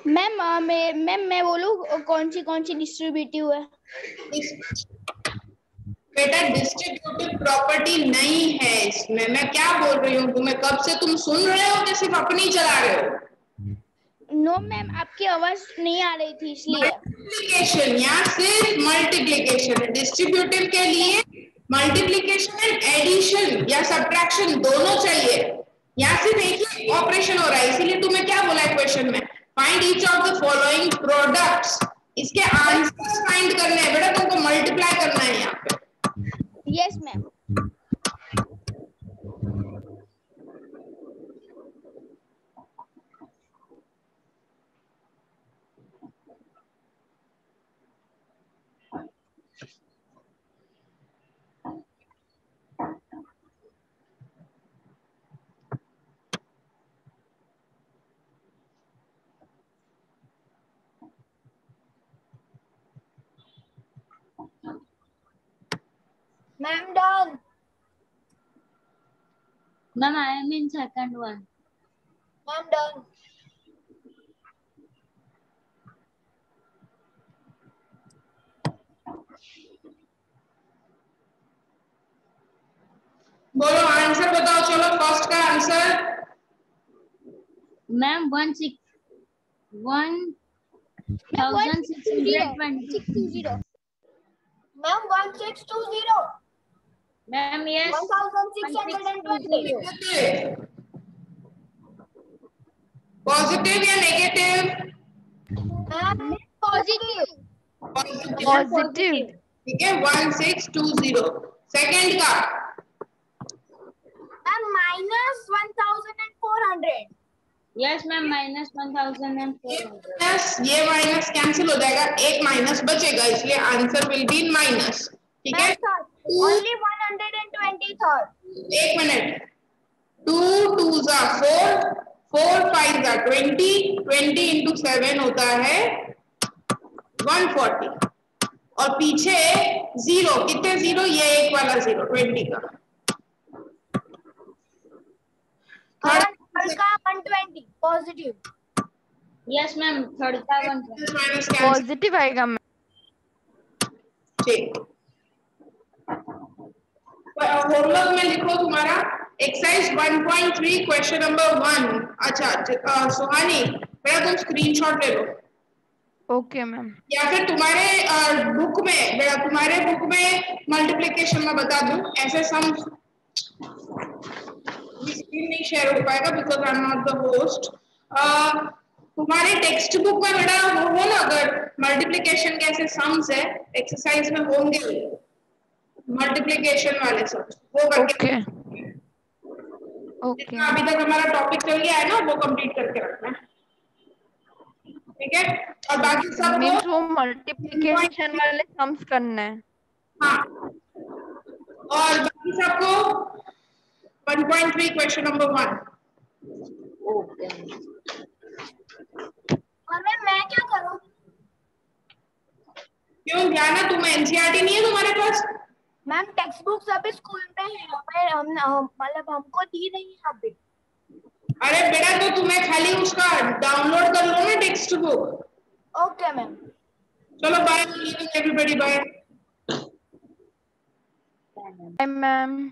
मैम मैं बोलूँ कौन सी डिस्ट्रीब्यूटिव है? बेटा डिस्ट्रीब्यूटिव प्रॉपर्टी नहीं है इसमें। मैं क्या बोल रही हूँ तुम्हें, कब से तुम सुन रहे हो कि सिर्फ अपनी चला रहे हो? नो मैम, आपकी आवाज नहीं आ रही थी इसलिए। मल्टीप्लिकेशन, यहाँ सिर्फ मल्टीप्लिकेशन है। डिस्ट्रीब्यूटिव के लिए मल्टीप्लिकेशन एंड एडिशन या सब्ट्रैक्शन दोनों चाहिए। यहाँ सिर्फ एक ही ऑपरेशन हो रहा है, इसीलिए तुम्हें क्या बोला है क्वेश्चन में, find each of the following products. इसके आंसर्स फाइंड करने हैं बेटा, तुमको मल्टीप्लाई करना है यहाँ पे। Yes ma'am. Ma'am done. Ma'am I am in second one. Ma'am done. बोलो आंसर बताओ. चलो फर्स्ट का answer. Ma'am 1620. Ma'am 1620. Ma'am yes 1620. Positive या नेगेटिव? Ma'am positive. पॉजिटिव. ठीक है 1620. सेकंड का मैम -1400. Yes ma'am -1400. माइनस, ये माइनस कैंसिल हो जाएगा, एक माइनस बचेगा, इसलिए आंसर विल बी माइनस. ठीक है. Only 120 third. एक minute. 2 2s are 4, 4 5s are 20, 20 into 7 होता है 140. और पीछे जीरो, कितने जीरो? ये एक वाला जीरो 20 का. थर्ड का 120 पॉजिटिव. यस मैम थर्ड का 120. Minus cancel. पॉजिटिव आएगा मैम. ठीक. होमवर्क में लिखो तुम्हारा एक्सरसाइज 1.3 क्वेश्चन नंबर 1. अच्छा सुहानी, मेरा तुम स्क्रीनशॉट ले लो. Okay ma'am. या फिर तुम्हारे बुक में, बेटा तुम्हारे बुक में मल्टीप्लिकेशन में बता दूं ऐसे सम. स्क्रीन नहीं शेयर हो पाएगा because I am not the host. तुम्हारे टेक्स्ट बुक में बेटा वो हो ना, अगर मल्टीप्लिकेशन के ऐसे सम्स है एक्सरसाइज में होंगे मल्टीप्लिकेशन वाले सब, वो करके ओके. अभी तक हमारा टॉपिक चल गया है ना, वो कंप्लीट करके रखना है. ठीक है. और बाकी सब मीन्स वो मल्टीप्लिकेशन वाले सम्स करना है. हाँ. और बाकी सबको 1.3 क्वेश्चन नंबर 1. ओके. और मैं क्या करूं? क्यों ध्यान है तुम्हें? एनसीईआरटी नहीं है तुम्हारे पास? मैम टेक्स्ट बुक्स अभी स्कूल में है, मतलब हमको दी नहीं है अभी. अरे बेटा तो तुम्हें खाली उसका डाउनलोड कर लो ना टेक्स्ट बुक. Okay ma'am. चलो bye everybody. Bye ma'am.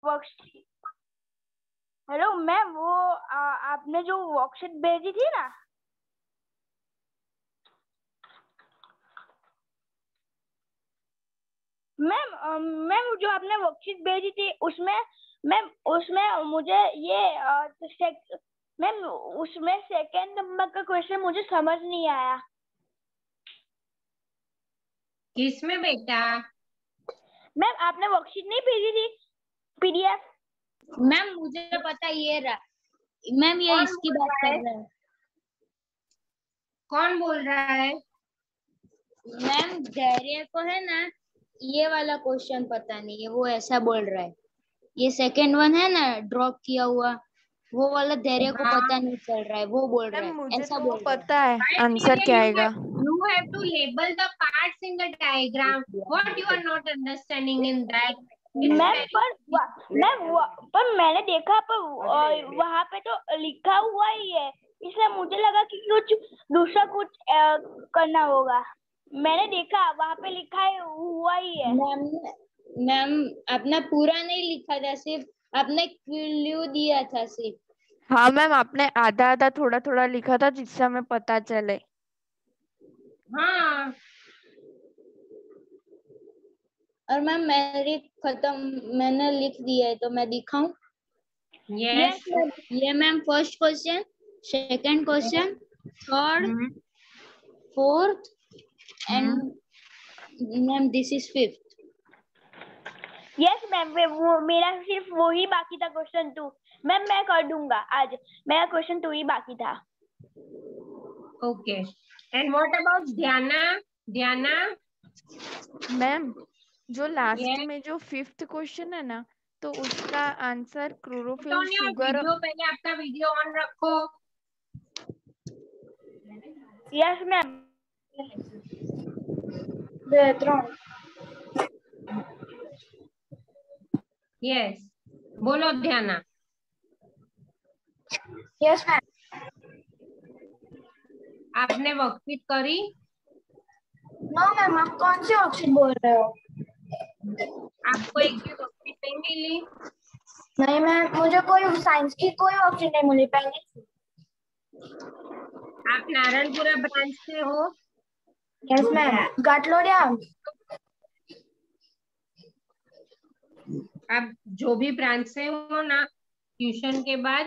Worksheet. Hello ma'am, वो आपने जो वर्कशीट भेजी थी ना, मैम जो आपने वर्कशीट भेजी थी उसमें मुझे ये मैम उसमें सेकंड नंबर का क्वेश्चन मुझे समझ नहीं आया. किसमें बेटा? मैम आपने वर्कशीट नहीं भेजी थी, PDF? मैम मुझे पता ये रहा मैम, ये कौन इसकी बोल बात रहा कर है? रहा है कौन बोल रहा है? मैम। धैर्य को है ना ये वाला क्वेश्चन पता नहीं है, वो ऐसा बोल रहा है। ये सेकंड वन है ना ड्रॉप किया हुआ, वो वाला धैर्य को हाँ। पता नहीं चल रहा है, वो बोल रहा मैम है, मुझे ऐसा तो बोल रहा है। पता है Why आंसर Priya, क्या आएगा। you have to label the parts in the diagram. What you are not understanding in that? It's ma'am very पर मैंने देखा पर वहाँ पे तो लिखा हुआ ही है, इसलिए मुझे लगा कि कुछ दूसरा कुछ करना होगा। मैंने देखा वहाँ पे लिखा है हुआ ही है। मैम आपने पूरा नहीं लिखा था, सिर्फ आपने क्लू दिया था सिर्फ। हाँ मैम, आपने आधा आधा थोड़ा थोड़ा लिखा था जिससे हमें पता चले। हाँ। और मैम मैंने लिख दिया है, तो मैं दिखाऊं? Yes. ये ma'am first question, second question, third, fourth and ma'am this is fifth. Yes ma'am, वो मेरा सिर्फ वही बाकी था, क्वेश्चन 2। मैम मैं कर दूंगा आज, मेरा क्वेश्चन 2 ही बाकी था। Okay. And what about Dhyana? Dhyana? Ma'am जो लास्ट Yes. में जो 5th क्वेश्चन है ना, तो उसका answer Put chlorophyll on your sugar. video. पहले आपका वीडियो ऑन रखो। Yes ma'am. Yes. बोलो ध्याना। Yes ma'am. आपने वर्कशीट करी? नो मैम, आप कौन सी ऑप्शन बोल रहे हो? आपको एक भी वर्कशीट नहीं मिली? नहीं मैम, मुझे कोई साइंस की कोई ऑप्शन नहीं मिली पहले से। आप नारायणपुरा ब्रांच से हो? Yes ma'am, Ghatlodia. आप जो भी ब्रांच से हो ना, ट्यूशन के बाद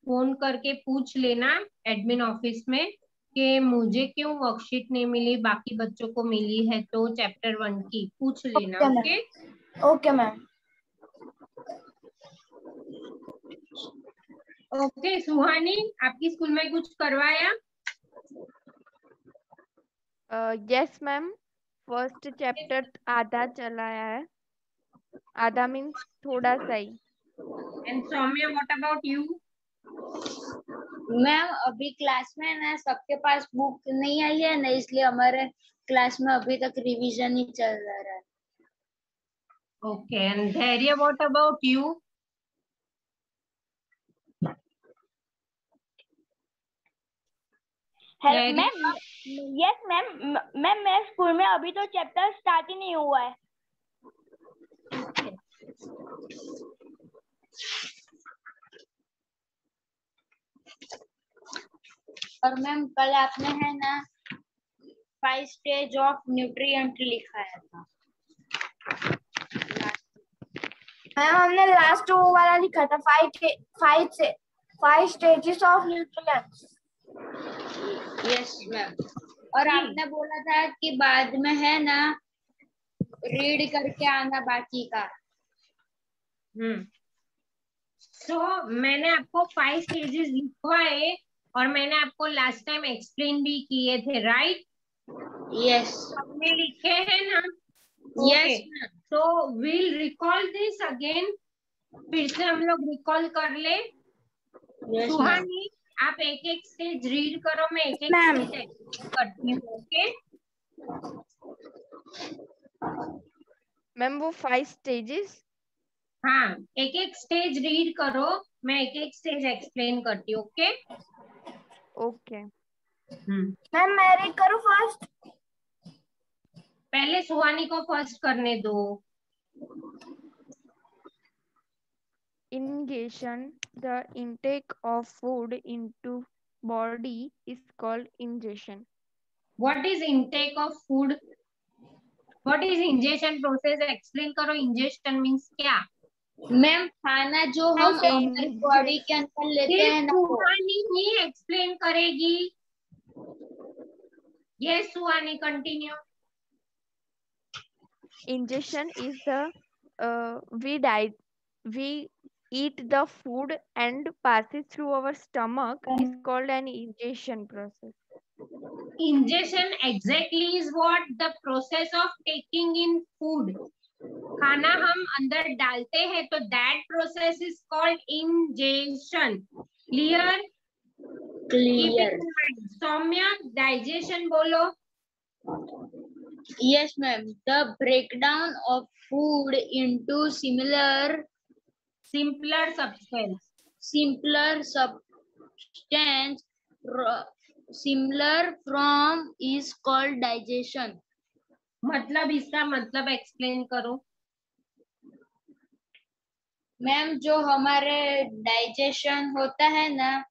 फोन करके पूछ लेना एडमिन ऑफिस में कि मुझे क्यों वर्कशीट नहीं मिली, बाकी बच्चों को मिली है, तो चैप्टर 1 की पूछ लेना। Okay okay ma'am. ओके। सुहानी, आपकी स्कूल में कुछ करवाया? यस मैम, फर्स्ट चैप्टर आधा चलाया है, आधा मीन्स थोड़ा सा ही। And Saumya, what about you? Ma'am अभी क्लास में ना सबके पास बुक नहीं आई है ना, इसलिए हमारे क्लास में अभी तक रिवीजन ही चल रहा है। ओके। एंड धैर्य, what about you? Ma'am yes ma'am, मैं स्कूल में अभी तो चैप्टर स्टार्ट ही नहीं हुआ है। और मैम कल आपने है ना 5 स्टेज ऑफ न्यूट्रिएंट लिखाया था। मैम हमने लास्ट वो वाला लिखा था, 5 stages of nutrients. Yes ma'am. और आपने बोला था कि बाद में है ना रीड करके आना बाकी का। मैंने आपको 5 स्टेजेस लिखवाए और मैंने आपको लास्ट टाइम एक्सप्लेन भी किए थे, राइट? यस। हमने लिखे हैं ना? यस। तो विल रिकॉल दिस अगेन, फिर से हम लोग रिकॉल कर ले। सुहानी, आप एक एक स्टेज रीड करो, मैं एक एक स्टेज करती हूँ। ओके मैम वो 5 स्टेजेस। हाँ, एक एक स्टेज रीड करो, मैं एक एक स्टेज एक्सप्लेन करती हूँ। ओके ओके मैम मैं रीड करूँ फर्स्ट? पहले सुहानी को फर्स्ट करने दो। Ingestion, the intake of food into body is called ingestion. What is intake of food? What is ingestion process? Explain करो। इंजेशन मीन्स क्या? मैम खाना जो हम हमारी बॉडी के अंदर लेते हैं ना, सुहानी ही एक्सप्लेन करेगी। Yes Suhani, continue. ingestion is the we eat the food and passes through our stomach is called an ingestion process. Ingestion exactly is what? The process of taking in food. खाना हम अंदर डालते हैं तो that process is called ingestion. Clear? Keep it in mind. Saumya, digestion बोलो. Yes, ma'am. The breakdown of food into simpler substance similar from is called digestion. मतलब इसका मतलब एक्सप्लेन करो. मैम जो हमारे डाइजेशन होता है ना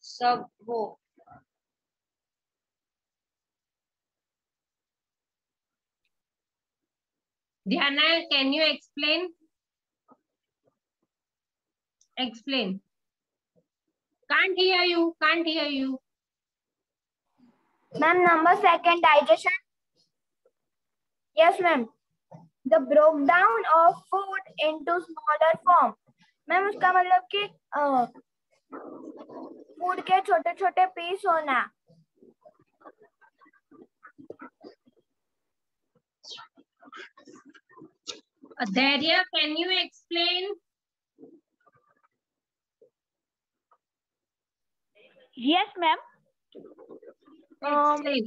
सब वो ध्याना, can you explain? Explain. Can't hear you. Can't hear you. Ma'am, number second, digestion. Yes, ma'am. The breakdown of food into smaller form. Ma'am उसका मतलब कि फूड के छोटे छोटे पीस होना. Dhairya, can you explain? Yes, ma'am. Explain.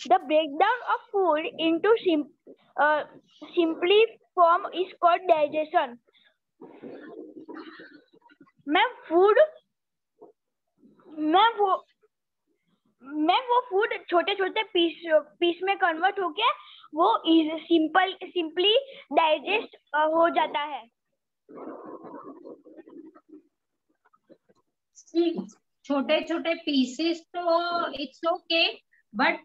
The breakdown of food into simply form is called digestion. Ma'am वो food छोटे छोटे पीस में कन्वर्ट होके वो सिंपली डाइजेस्ट हो जाता है. छोटे छोटे पीसेस तो इट्स ओके, बट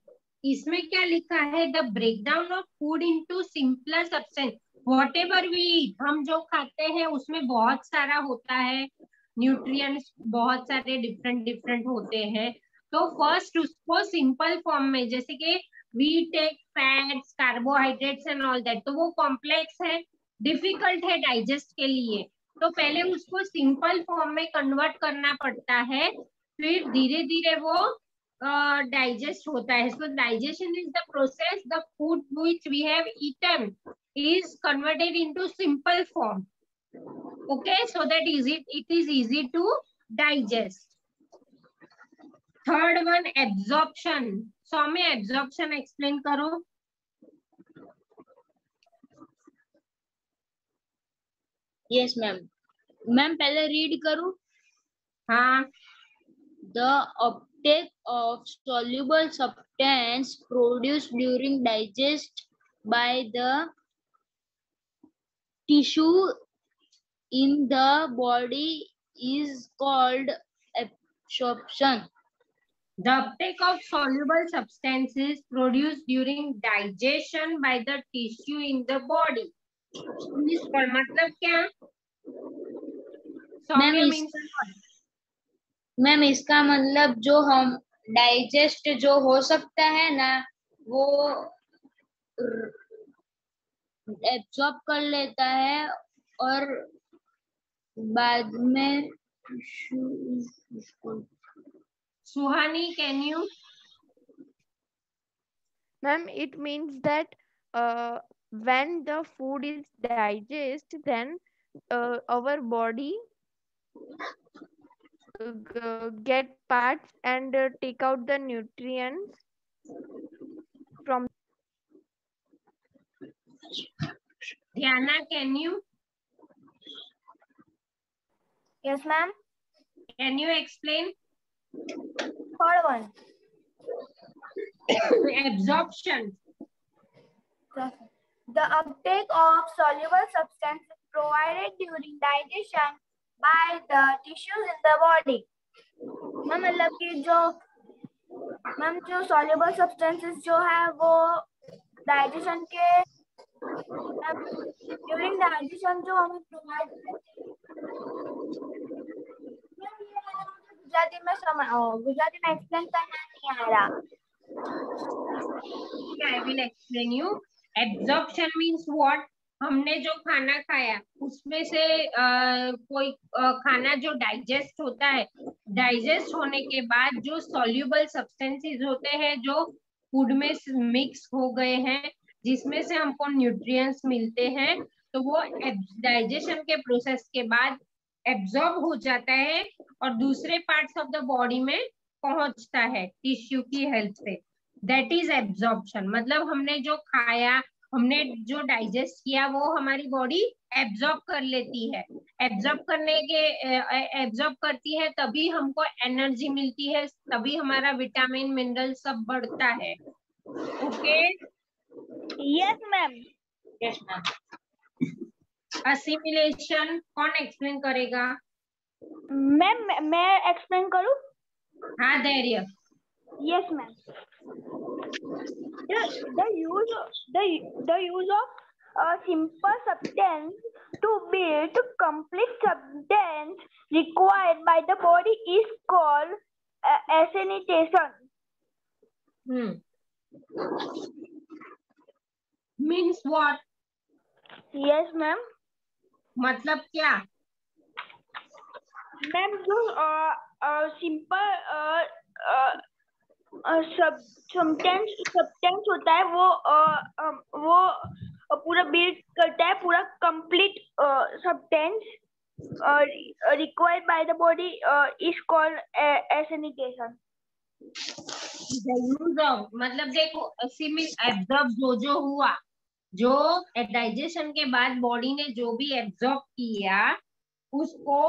इसमें क्या लिखा है? The breakdown of food into simpler substance. Whatever we eat, हम जो खाते हैं उसमें बहुत सारा होता है, न्यूट्रिएंट्स बहुत सारे डिफरेंट होते हैं. तो फर्स्ट उसको सिंपल फॉर्म में, जैसे कि we take fats, carbohydrates and all that, तो वो कॉम्प्लेक्स है, डिफिकल्ट है डाइजेस्ट के लिए. तो पहले उसको सिंपल फॉर्म में कन्वर्ट करना पड़ता है, फिर धीरे धीरे वो डाइजेस्ट होता है. So digestion is the process the food which we have eaten is converted into simple form, okay, so that it is easy to digest. Third one, absorption. Soumya, absorption explain karo. Yes, ma'am. Ma'am पहले read करूं. हाँ. The uptake of soluble substance produced during digest by the tissue in the body is called absorption. The uptake of soluble substances produced during digestion by the tissue in the body. इसका मतलब क्या? Ma'am इसका मतलब जो हम digest जो हो सकता है ना वो एब्जॉर्ब कर लेता है और बाद में. Suhani, can you? Ma'am, it means that when the food is digested, then our body get parts and take out the nutrients from. Dhyana, can you? Yes, ma'am. Can you explain? Third one. Absorption. The uptake of soluble substances provided during digestion by the tissues in the body. Ma'am मतलब कि जो soluble substances जो है वो digestion के during digestion जो हमें provide Gujarati में एक्सप्लेन करना नहीं आ रहा. I will explain you. Absorption means what, हमने जो खाना खाया उसमें से कोई खाना जो डाइजेस्ट होता है, डाइजेस्ट होने के बाद जो सॉल्युबल सब्सटेंसेस होते हैं जो फूड में मिक्स हो गए हैं, जिसमें से हमको न्यूट्रिएंट्स मिलते हैं, तो वो डाइजेशन के प्रोसेस के बाद एब्जॉर्ब हो जाता है और दूसरे पार्ट्स ऑफ द बॉडी में पहुंचता है टिश्यू की हेल्प से। That is absorption. मतलब हमने जो खाया, हमने जो डाइजेस्ट किया, वो हमारी बॉडी एब्जॉर्ब कर लेती है। एब्जॉर्ब करती है तभी हमको एनर्जी मिलती है, तभी हमारा विटामिन मिनरल सब बढ़ता है। Okay, yes ma'am. Yes ma'am. Assimilation कौन एक्सप्लेन करेगा? मैम मैं एक्सप्लेन करूं? हाँ धैर्य। Yes, ma'am. The use of a simple substance to build complete substance required by the body is called assimilation. Means what? Yes, ma'am. मतलब क्या? Ma'am जो simple substance होता है वो पूरा बिल्ड करता है, पूरा complete substance required by the body is called assimilation. मतलब देखो, एब्जॉर्ब जो हुआ, जो डाइजेशन के बाद बॉडी ने जो भी एब्जॉर्ब किया उसको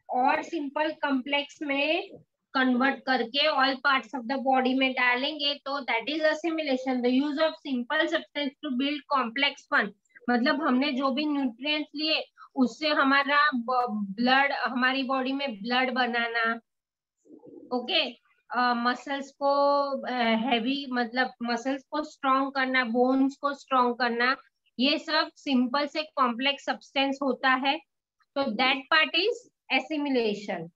और सिंपल कॉम्प्लेक्स में कन्वर्ट करके all parts of the body में डालेंगे, तो that is assimilation. The use of simple substance to build complex one. मतलब हमने जो भी न्यूट्रिएंट्स लिए उससे हमारा ब्लड, हमारी बॉडी में ब्लड बनाना, ओके, मसल्स को हैवी, मतलब मसल्स को स्ट्रॉन्ग करना, बोन्स को स्ट्रॉन्ग करना, ये सब सिंपल से कॉम्प्लेक्स सब्सटेंस होता है। तो that part is assimilation.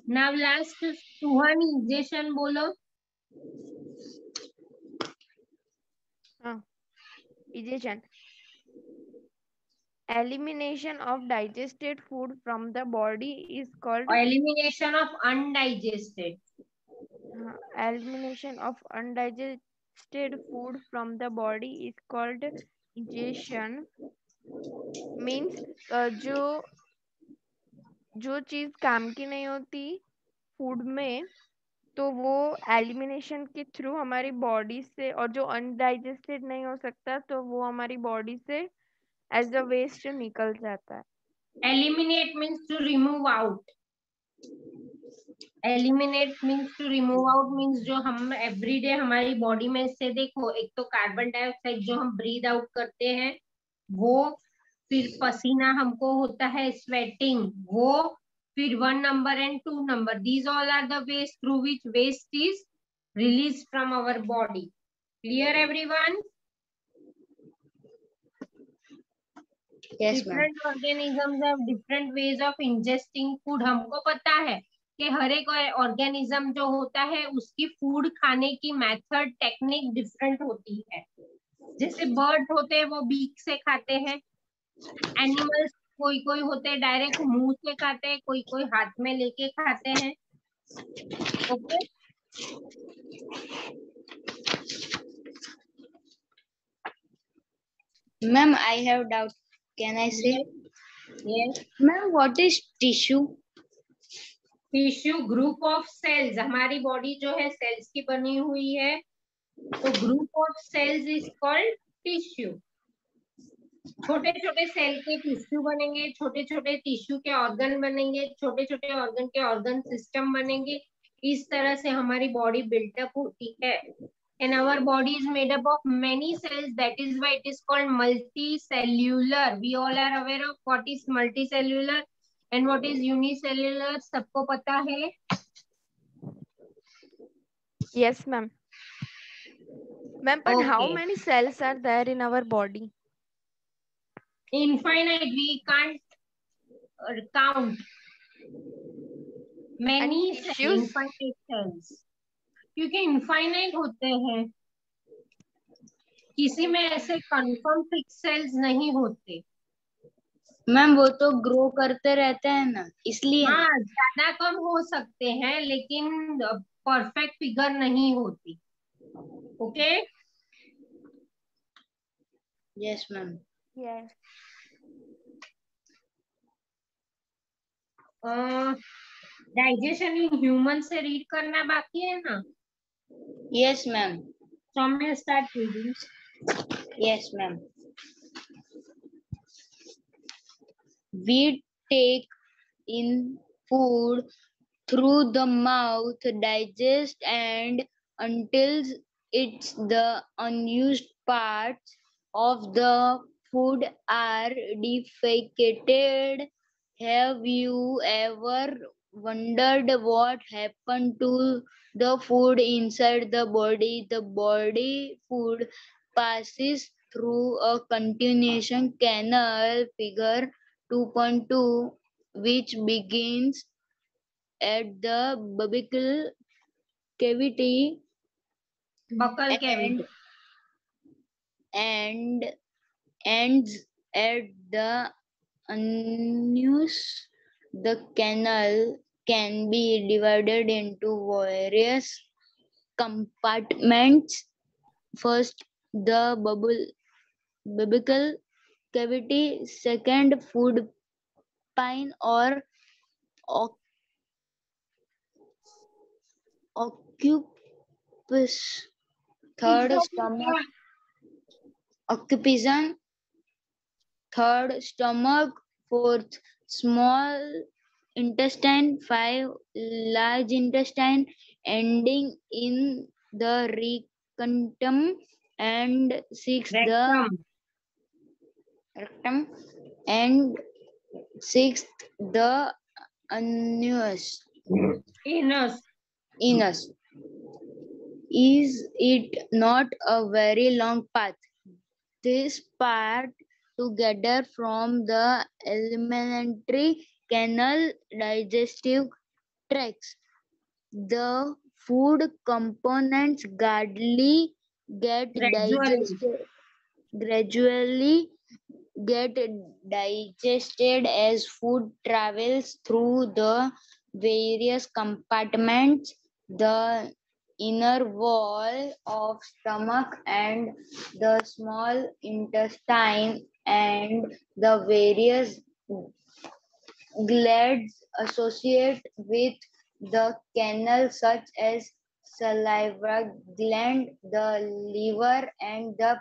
Now last Suhani, egestion बोलो। हाँ, egestion, elimination of digested food from the body is called elimination of undigested. Elimination of undigested food from the body is called digestion. Means जो चीज काम की नहीं होती food में, तो वो एलिमिनेशन के थ्रू हमारी बॉडी से, और जो अनडाइजेस्टेड नहीं हो सकता तो वो हमारी बॉडी से एज अ वेस्ट निकल जाता है। Eliminate means to remove out. Eliminate means to remove out means जो हम एवरीडे हमारी बॉडी में से, देखो, एक तो कार्बन डाइऑक्साइड जो हम ब्रीद आउट करते हैं वो, फिर पसीना हमको होता है स्वेटिंग वो, फिर 1 number and 2 number, these all are the ways through which waste is release from our body. Clear everyone? Different organisms have different ways of ingesting food. हमको पता है कि हर एक ऑर्गेनिज्म जो होता है उसकी फूड खाने की मेथड, टेक्निक डिफरेंट होती है। जैसे बर्ड होते हैं वो बीक से खाते हैं, एनिमल्स कोई कोई होते हैं डायरेक्ट मुंह से खाते हैं, कोई कोई हाथ में लेके खाते हैं। Okay, Ma'am, I have doubt. Can I say? yes. Ma'am, what is tissue? Tissue group of cells. हमारी बॉडी जो है सेल्स की बनी हुई है, तो group of cells is called tissue. छोटे छोटे सेल के टिश्यू बनेंगे, छोटे छोटे टिश्यू के ऑर्गन बनेंगे, छोटे छोटे ऑर्गन के ऑर्गन सिस्टम बनेंगे। इस तरह से हमारी बॉडी बिल्टअप होती है। And our body is made up of many cells. That is why it is called multicellular. We all are aware of what is multicellular and what is unicellular. सबको पता है? Yes, ma'am. Ma'am, but how Okay. many cells are there in our body? Infinite. We can't count. Many And tissues? infinite cells. क्योंकि infinite होते हैं। किसी में ऐसे confirm fix sales नहीं होते। मैम वो तो ग्रो करते रहते हैं ना, इसलिए ना। हाँ, ज्यादा कम हो सकते हैं लेकिन परफेक्ट फिगर नहीं होती। Okay. Yes ma'am. Yes. Digestion in human से रीड करना बाकी है ना। Yes ma'am. Saumya start reading. Yes ma'am. We take in food through the mouth, digest, and until it's the unused parts of the food are defecated. Have you ever wondered what happened to the food inside the body? The body food passes through a continuation canal, figure 2.2, which begins at the buccal cavity buccal and cavity. and ends at the anus. The canal can be divided into various compartments. First, the buccal cavity. Second, food pine or occupus. Third, stomach occupation. Third, stomach. Fourth, small intestine. Five, large intestine, ending in the rectum. And six, the rectum. rectum. And sixth, the anus. Anus. Anus. Is it not a very long path? This part together from the alimentary canal digestive tracts. The food components gradually get gradually. gradually get digested as food travels through the various compartments. The inner wall of stomach and the small intestine and the various glands associate with the canal such as salivary gland, the liver and the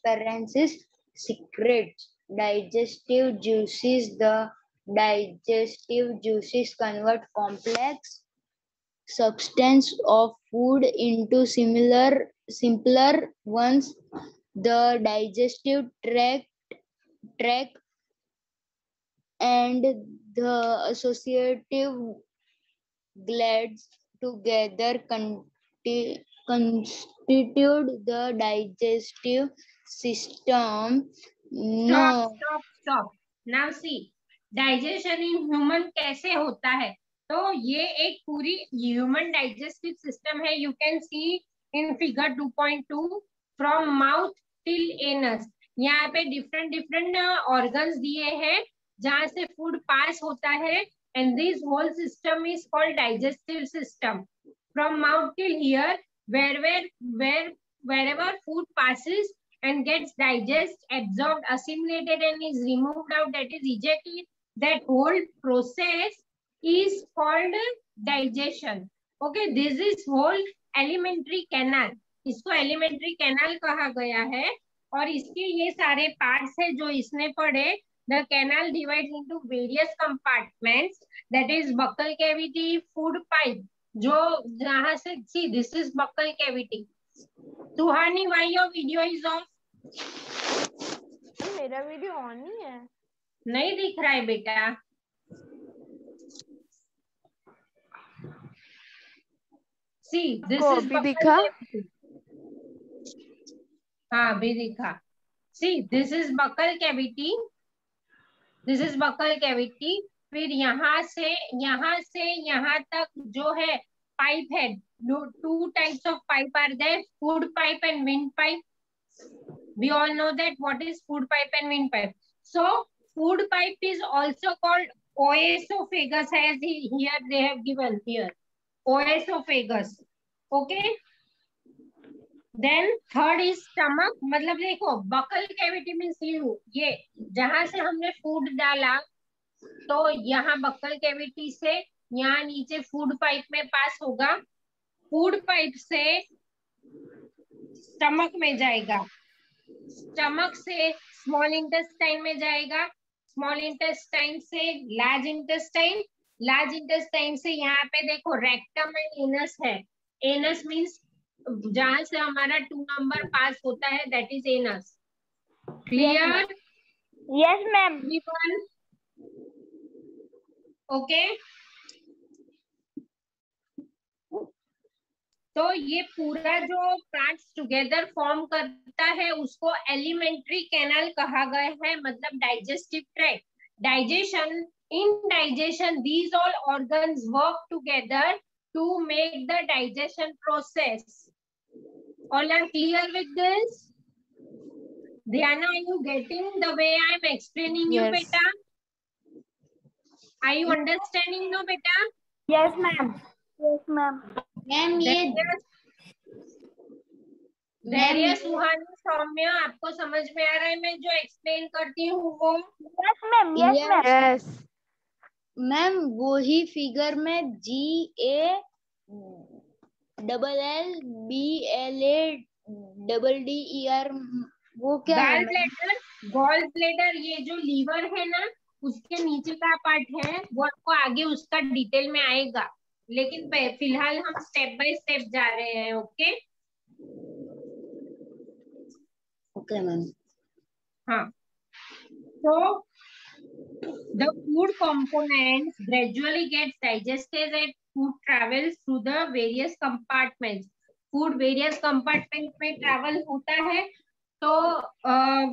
pancreas secretes digestive juices. The digestive juices convert complex substance of food into simpler ones. The digestive tract and the associative glands together constitute the digestive system. Stop No, stop stop. Now see, digestion in human कैसे होता है। तो ये एक पूरी human digestive system है। You can see in figure 2.2 from mouth till anus. यहाँ पे डिफरेंट डिफरेंट ऑर्गन्स दिए हैं जहाँ से फूड पास होता है, and this whole system is called digestive system. From mouth till here, wherever food passes and gets digested, absorbed, assimilated, and is removed out, that is ejected, that whole process is called digestion. Okay, this is whole alimentary canal. इसको alimentary canal कहा गया है और इसके ये सारे parts है जो इसने पढ़े। The canal divides into various compartments, that is buccal cavity, food pipe, जो जहाँ से, see this is buccal cavity. Suhani, why your video is off? मेरा वीडियो ऑन ही है। नहीं दिख रहा है बेटा। See, this को is अभी buccal दिखा? cavity. हाँ अभी दिखा। See, this is buccal cavity. This is buccal cavity. फिर यहाँ से यहाँ तक जो है पाइप है। Two types of pipe are there, food pipe and wind pipe. We all know that what is food pipe and windpipe. So food pipe is also called oesophagus, as here they have given here. Oesophagus. Okay. Then third is stomach. मतलब देखो buccal cavity means ये जहां से हमने food डाला तो यहाँ buccal cavity से यहाँ नीचे फूड पाइप में पास होगा, फूड पाइप से स्टमक में जाएगा, स्टमक से स्मॉल इंटेस्टाइन में जाएगा, स्मॉल इंटेस्टाइन से लार्ज इंटेस्टाइन, लार्ज इंटेस्टाइन से यहाँ पे देखो रेक्टम एंड एनस है, एनस मीन्स जहां से हमारा 2 नंबर पास होता है, that is anus. Clear? Yes ma'am. Okay. तो ये पूरा जो पार्ट्स टुगेदर फॉर्म करता है उसको एलिमेंट्री कैनाल कहा गया है, मतलब digestive tract. Digestion, in digestion these all organs work together to make the digestion process. All are clear with this? Dhyana, are you getting the way I am explaining you, Yes. beta? Are you understanding, no, beta? Yes ma'am. Yes ma'am. Ma'am ये धैर्य, सुहानी, सौम्य, आपको समझ में आ रहा है मैं जो explain करती हूँ वो? Yes ma'am. Yes ma'am. Yes ma'am वही फिगर में GALLBLADDER वो क्या है? गॉल ब्लैडर, गॉल ब्लैडर ये जो लीवर है ना उसके नीचे का पार्ट है, वो आपको आगे उसका डिटेल में आएगा, लेकिन फिलहाल हम स्टेप बाय स्टेप जा रहे हैं. ओके. Okay ma'am. हाँ. तो the food components gradually gets digested as food travels through the various compartments. Food various compartments में travel होता है तो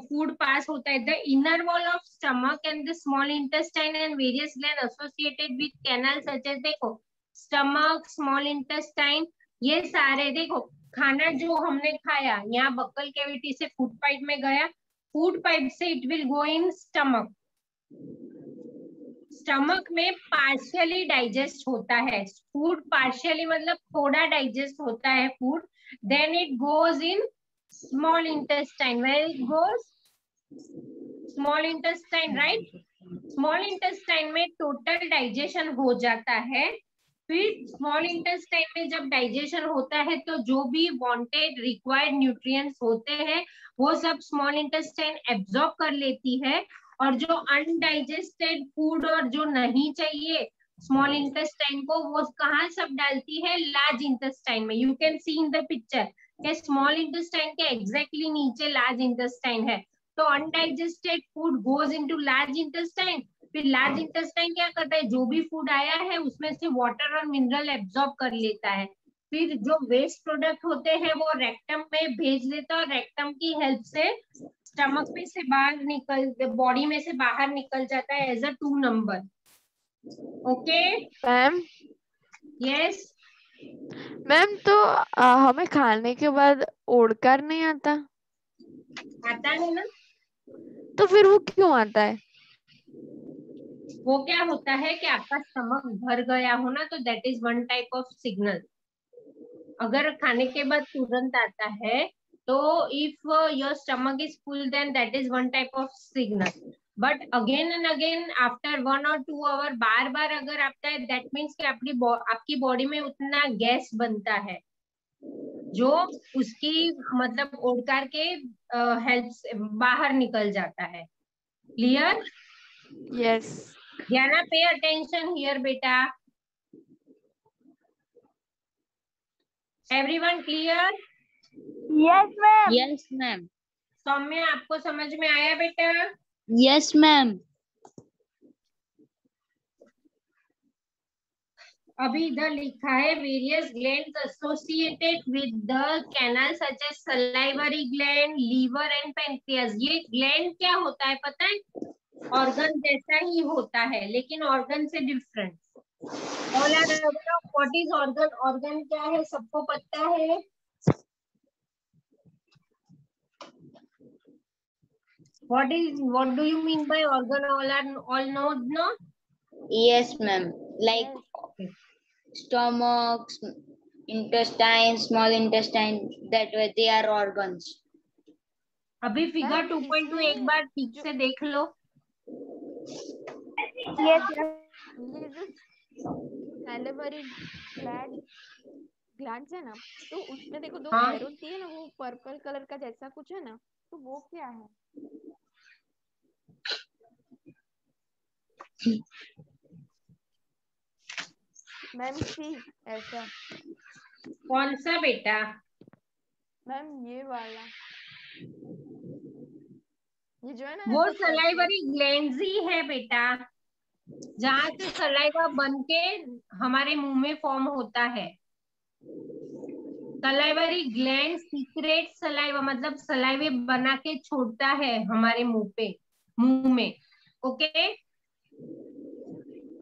food pass होता है. The inner wall of stomach and the small intestine and various glands associated with canals such as देखो stomach, small intestine, ये सारे देखो खाना जो हमने खाया यहाँ बक्कल कैविटी से फूड पाइप में गया, फूड पाइप से it will go in stomach, stomach में पार्शियली डाइजेस्ट होता है फूड, पार्शियली मतलब थोड़ा डाइजेस्ट होता है food, then it goes in small intestine, where it goes small intestine, right. Small intestine में टोटल डाइजेशन हो जाता है. फिर स्मॉल इंटेस्टाइन में जब डाइजेशन होता है तो जो भी वांटेड रिक्वायर्ड न्यूट्रिएंट्स होते हैं वो सब स्मॉल इंटेस्टाइन एब्जॉर्ब कर लेती है, और जो अनडाइजेस्टेड फूड और जो नहीं चाहिए स्मॉल इंटेस्टाइन को वो कहाँ सब डालती है? लार्ज इंटेस्टाइन में. You can see in the picture कि स्मॉल इंटेस्टाइन के एग्जैक्टली नीचे लार्ज इंटेस्टाइन है. तो undigested food goes into large intestine. फिर लार्ज इंटेस्टाइन क्या करता है? जो भी फूड आया है उसमें से वाटर और मिनरल एब्जॉर्ब कर लेता है. फिर जो वेस्ट प्रोडक्ट होते हैं वो रेक्टम में भेज देता है, और रेक्टम की हेल्प से स्टमक में से बाहर निकल, बॉडी में से बाहर निकल जाता है as a 2 number. Okay ma'am. Yes. Ma'am तो हमें खाने के बाद ओड़कार नहीं आता, आता है ना. तो फिर वो क्यों आता है? वो क्या होता है कि आपका स्टमक भर गया हो ना, तो that is one type of signal. अगर खाने के बाद तुरंत आता है तो if your stomach is full then that is one type of signal. But again and again after 1 or 2 hour बार बार अगर आता है, दैट मीन्स कि आपकी बॉडी में उतना गैस बनता है जो उसकी मतलब ओड़कार के हेल्प से बाहर निकल जाता है. Clear? Yes. Diana, pay attention here, beta. Everyone clear? Yes ma'am. Yes ma'am. Saumya, आपको समझ में आया बेटा? Yes ma'am. अभी इधर लिखा है various glands associated with the canal such as salivary gland, liver and pancreas. ये ग्लैंड क्या होता है पता है? ऑर्गन जैसा ही होता है लेकिन ऑर्गन से different. All are aware of what is organ? Organ क्या है सबको पता है? What do you mean by organ all nodes? No. Yes, ma'am. Like stomach, intestine, small intestine. That way they are organs. अभी figure 2.2 एक बार ठीक से देख लो. Yes, ये जो सैलिवरी ग्लैंड्स है ना, तो उसमें देखो दो हाँ. एरो होती है ना, वो पर्पल कलर का जैसा कुछ है ना, तो वो क्या है? मैम सी ऐसा. कौन सा बेटा? मैम ये वाला, ये जो है ना वो ऐसे सलाइवरी ग्लैंड्स ही है बेटा, जहाँ से सलाइवा बन के हमारे मुंह में फॉर्म होता है. सलाइवरी ग्लैंड सीक्रेट सलाइवा, मतलब सलाइवे बना के छोड़ता है हमारे मुंह में. ओके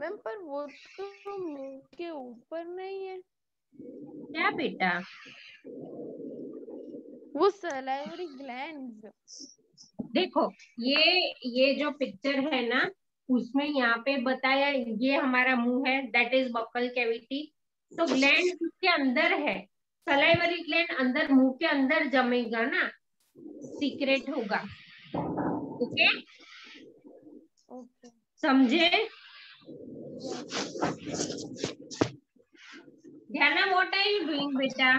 मैम, पर वो तो मुंह के ऊपर नहीं है. क्या बेटा? वो सलाइवरी ग्लैंड्स. देखो ये जो पिक्चर है ना, उसमें यहाँ पे बताया ये हमारा मुंह है, दैट इज बकल कैविटी. तो ग्लैंड उसके अंदर है, सलाइवरी ग्लैंड अंदर मुंह के अंदर जमेगा ना, सीक्रेट होगा. ओके ओके, समझे? ध्याना, व्हाट आर यू डूइंग बेटा?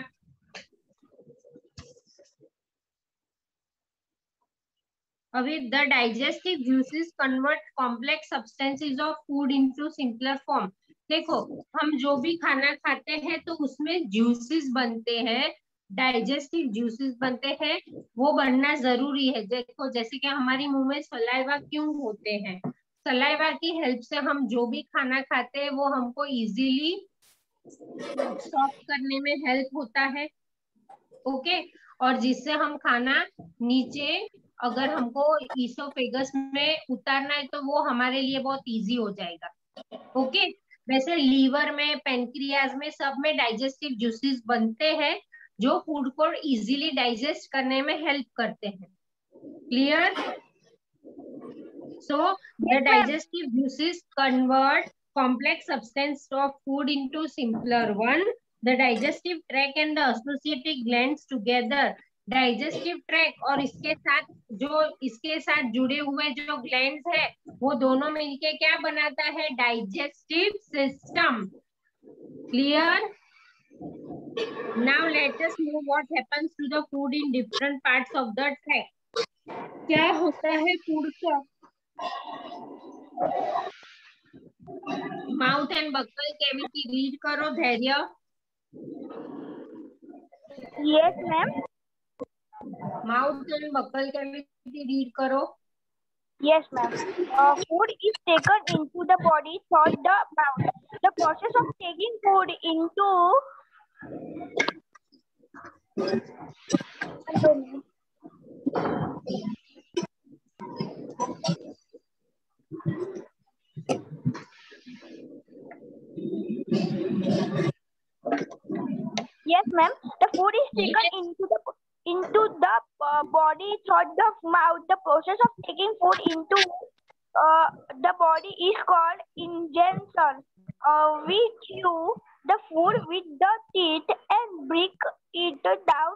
अभी the digestive juices convert complex substances of food into simpler form. देखो हम जो भी खाना खाते हैं तो उसमें जूसेस बनते हैं, डाइजेस्टिव जूसेस बनते हैं, वो बनना जरूरी है. देखो जैसे कि हमारी मुंह में सलाइवा क्यों होते हैं, सलाइवा की हेल्प से हम जो भी खाना खाते हैं वो हमको इजीली सॉफ्ट करने में हेल्प होता है. ओके और जिससे हम खाना नीचे, अगर हमको ईसोफेगस में उतारना है तो वो हमारे लिए बहुत इजी हो जाएगा. ओके वैसे लीवर में, पेनक्रियाज में, सब में डाइजेस्टिव जूसेस बनते हैं जो फूड को इजीली डाइजेस्ट करने में हेल्प करते हैं. Clear? So the digestive juices convert complex substance of food into simpler one. The digestive tract and the associated glands together. Digestive track और इसके साथ जुड़े हुए जो ग्लैंड्स है वो दोनों मिलके क्या बनाता है? Digestive system. Clear? Now let us know what happens to the food in different parts of the track. क्या होता है फूड का? Mouth and buccal cavity read करो Dhairya. yes, ma'am. Mouth and buccal cavity read करो. Yes, ma'am. Food is taken into the body through the mouth. The process of taking food into yes, ma'am. The food is taken into the body through the mouth. The process of taking food into the body is called ingestion. We chew the food with the teeth and break it down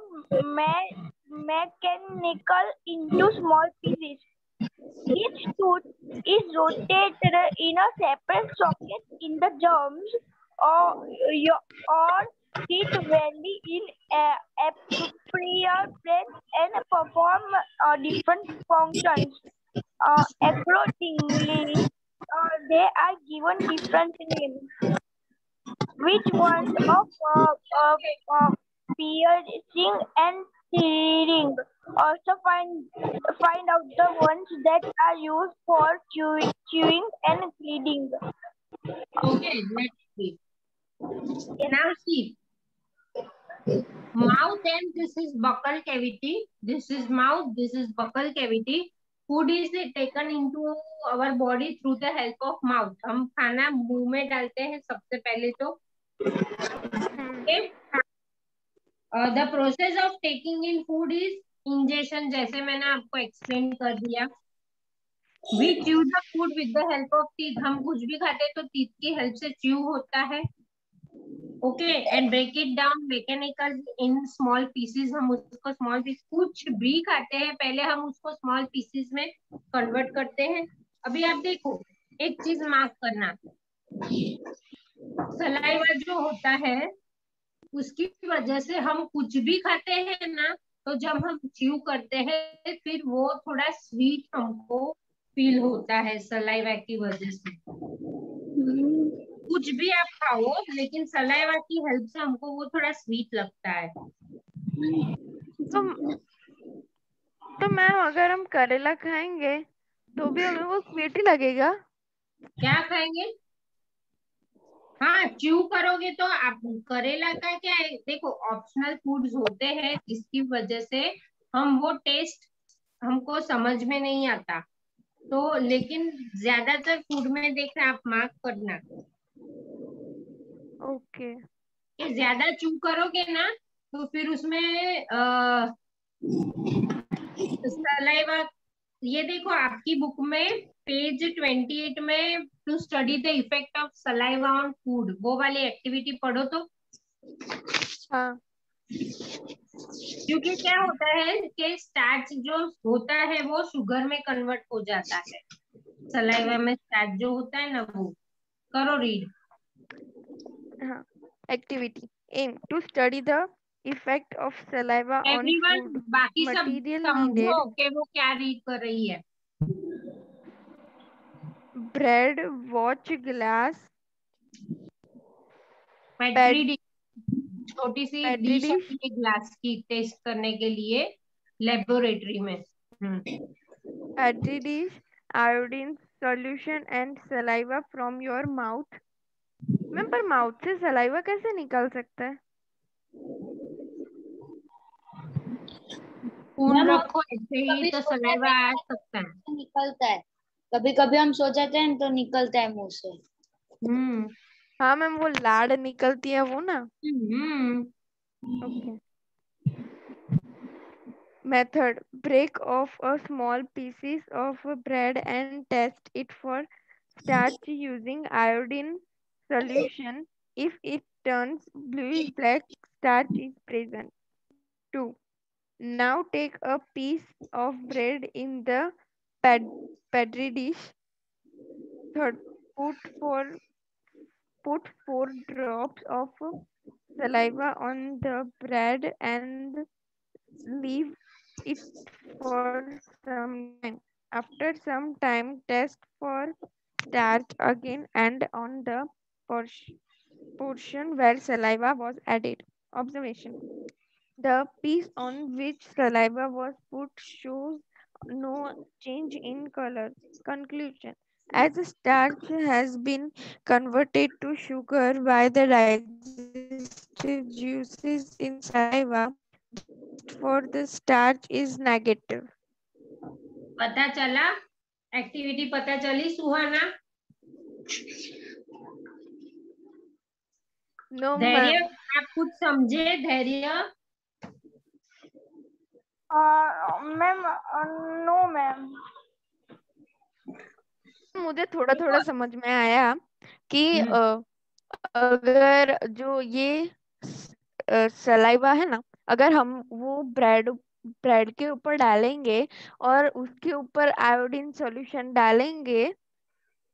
mechanical into small pieces. Each tooth is rotated in a separate socket in the gums or teeth vary in appropriate place and perform different functions. Accordingly, they are given different names. Which ones of piercing and tearing? Also find out the ones that are used for chewing and bleeding. Okay, let's see. Now see. Mouth and this is buccal cavity. This is mouth, this is buccal cavity. Food is taken into our body through the help of mouth. हम खाना मुंह में डालते हैं सबसे पहले तो. Okay. The process of taking in food is ingestion जैसे मैंने आपको एक्सप्लेन कर दिया। We chew the food with the help of teeth, हम कुछ भी खाते हैं तो टीथ की हेल्प से च्यू होता है। Okay, and break it down mechanical in small pieces, हम उसको स्मॉल पीस, कुछ भी खाते हैं पहले हम उसको स्मॉल पीसेस में कन्वर्ट करते हैं। अभी आप देखो, एक चीज मार्क करना, सलाइवा जो होता है उसकी वजह से हम कुछ भी खाते हैं ना, तो जब हम च्यू करते हैं फिर वो थोड़ा स्वीट हमको फील होता है सलाइवा की वजह से। कुछ भी आप खाओ लेकिन सलाइवा की हेल्प से हमको वो थोड़ा स्वीट लगता है। तो मैम अगर हम करेला खाएंगे तो भी हमें वो स्वीट ही लगेगा? क्या खाएंगे? हाँ, च्यू करोगे तो आप, करेला का क्या है, देखो ऑप्शनल फूड्स होते हैं जिसकी वजह से हम वो टेस्ट हमको समझ में नहीं आता, तो लेकिन ज्यादातर फूड में देखना, आप मार्क करना ओके। कि ज्यादा च्यू करोगे ना तो फिर उसमें सलाइवा, ये देखो आपकी बुक में पेज 28 में, to study the effect of saliva on food, वो वाली एक्टिविटी पढ़ो तो। हाँ। क्योंकि क्या होता है कि स्टार्च जो होता है वो शुगर में कन्वर्ट हो जाता है, सलाइवा में स्टार्च जो होता है ना वो। करो रीड। हाँ, activity aim to study the effect of saliva on everyone, food. बाकी सब मटेरियल समझो नीडेड: कि वो क्या रीड कर रही है। Bread, watch glass, petri dish, छोटी सी पेट्री डिश डिश, है ये ग्लास की, टेस्ट करने के लिए लेबोरेटरी में। Petri dish, iodine solution and saliva from your mouth. Ma'am पर माउथ से सलाइवा कैसे निकल सकता है? फोन रखो ऐसे ही कभी तो सो सलाइवा जाते आ हैं सकता है। तो निकलता है, कभी कभी हम सो जाते हैं तो निकलता है मुंह से। हम्म हाँ मैम, वो लाड़ निकलती है वो ना। हम्म okay. Method: break off a small pieces of bread and test it for starch using iodine solution. If it turns bluish black, starch is present. 2. Now take a piece of bread in the petri dish. Third, put four put 4 drops of saliva on the bread and leave it for some time. After some time, test for starch again and on the portion where saliva was added. Observation: the piece on which saliva was put shows no change in color. Conclusion: as the starch has been converted to sugar by the digestive juices in saliva, the test for the starch is negative. पता चला? Activity पता चली सुहाना? No, धैर्य, ma'am. आप कुछ समझे? Dhairya? Ma'am no ma'am. मुझे थोड़ा थोड़ा समझ में आया कि हम्म अगर जो ये सलाइवा है ना, अगर हम वो ब्रेड ब्रेड के ऊपर डालेंगे और उसके ऊपर आयोडीन सॉल्यूशन डालेंगे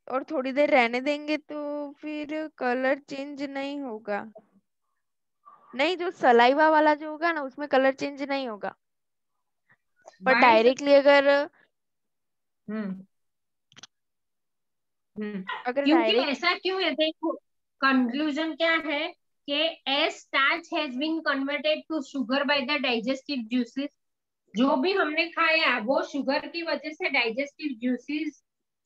और थोड़ी देर रहने देंगे तो फिर कलर चेंज नहीं होगा। नहीं, जो सलाइवा वाला जो होगा ना उसमें कलर चेंज नहीं होगा, पर वाइस डायरेक्टली अगर हम्म अगर क्योंकि डायरेक्ट ऐसा क्यों है, देखो कंक्लूजन क्या है कि as starch has been converted to sugar by the digestive juices, जो भी हमने खाया वो शुगर की वजह से digestive juices,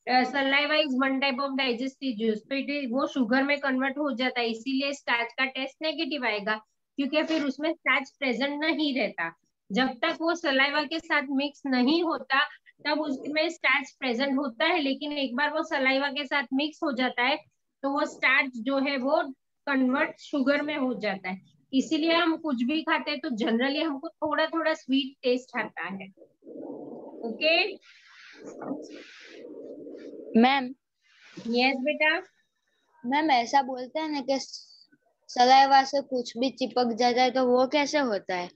saliva is one type of digestive juice, तो इट इज वो शुगर में कन्वर्ट हो जाता है, इसीलिए स्टार्च का टेस्ट नेगेटिव आएगा, क्योंकि फिर उसमें स्टार्च प्रेजेंट नहीं रहता। जब तक वो सलाइवा के साथ मिक्स नहीं होता तब उसमें स्टार्च प्रेजेंट होता है, लेकिन एक बार वो सलाइवा के साथ मिक्स हो जाता है तो वो स्टार्च जो है वो कन्वर्ट शुगर में हो जाता है। इसीलिए हम कुछ भी खाते हैं तो जनरली हमको थोड़ा थोड़ा स्वीट टेस्ट आता है। ओके मैम यस बेटा। मैम ऐसा बोलते हैं ना कि सलाइवा से कुछ भी चिपक जाता है, तो वो कैसे होता है?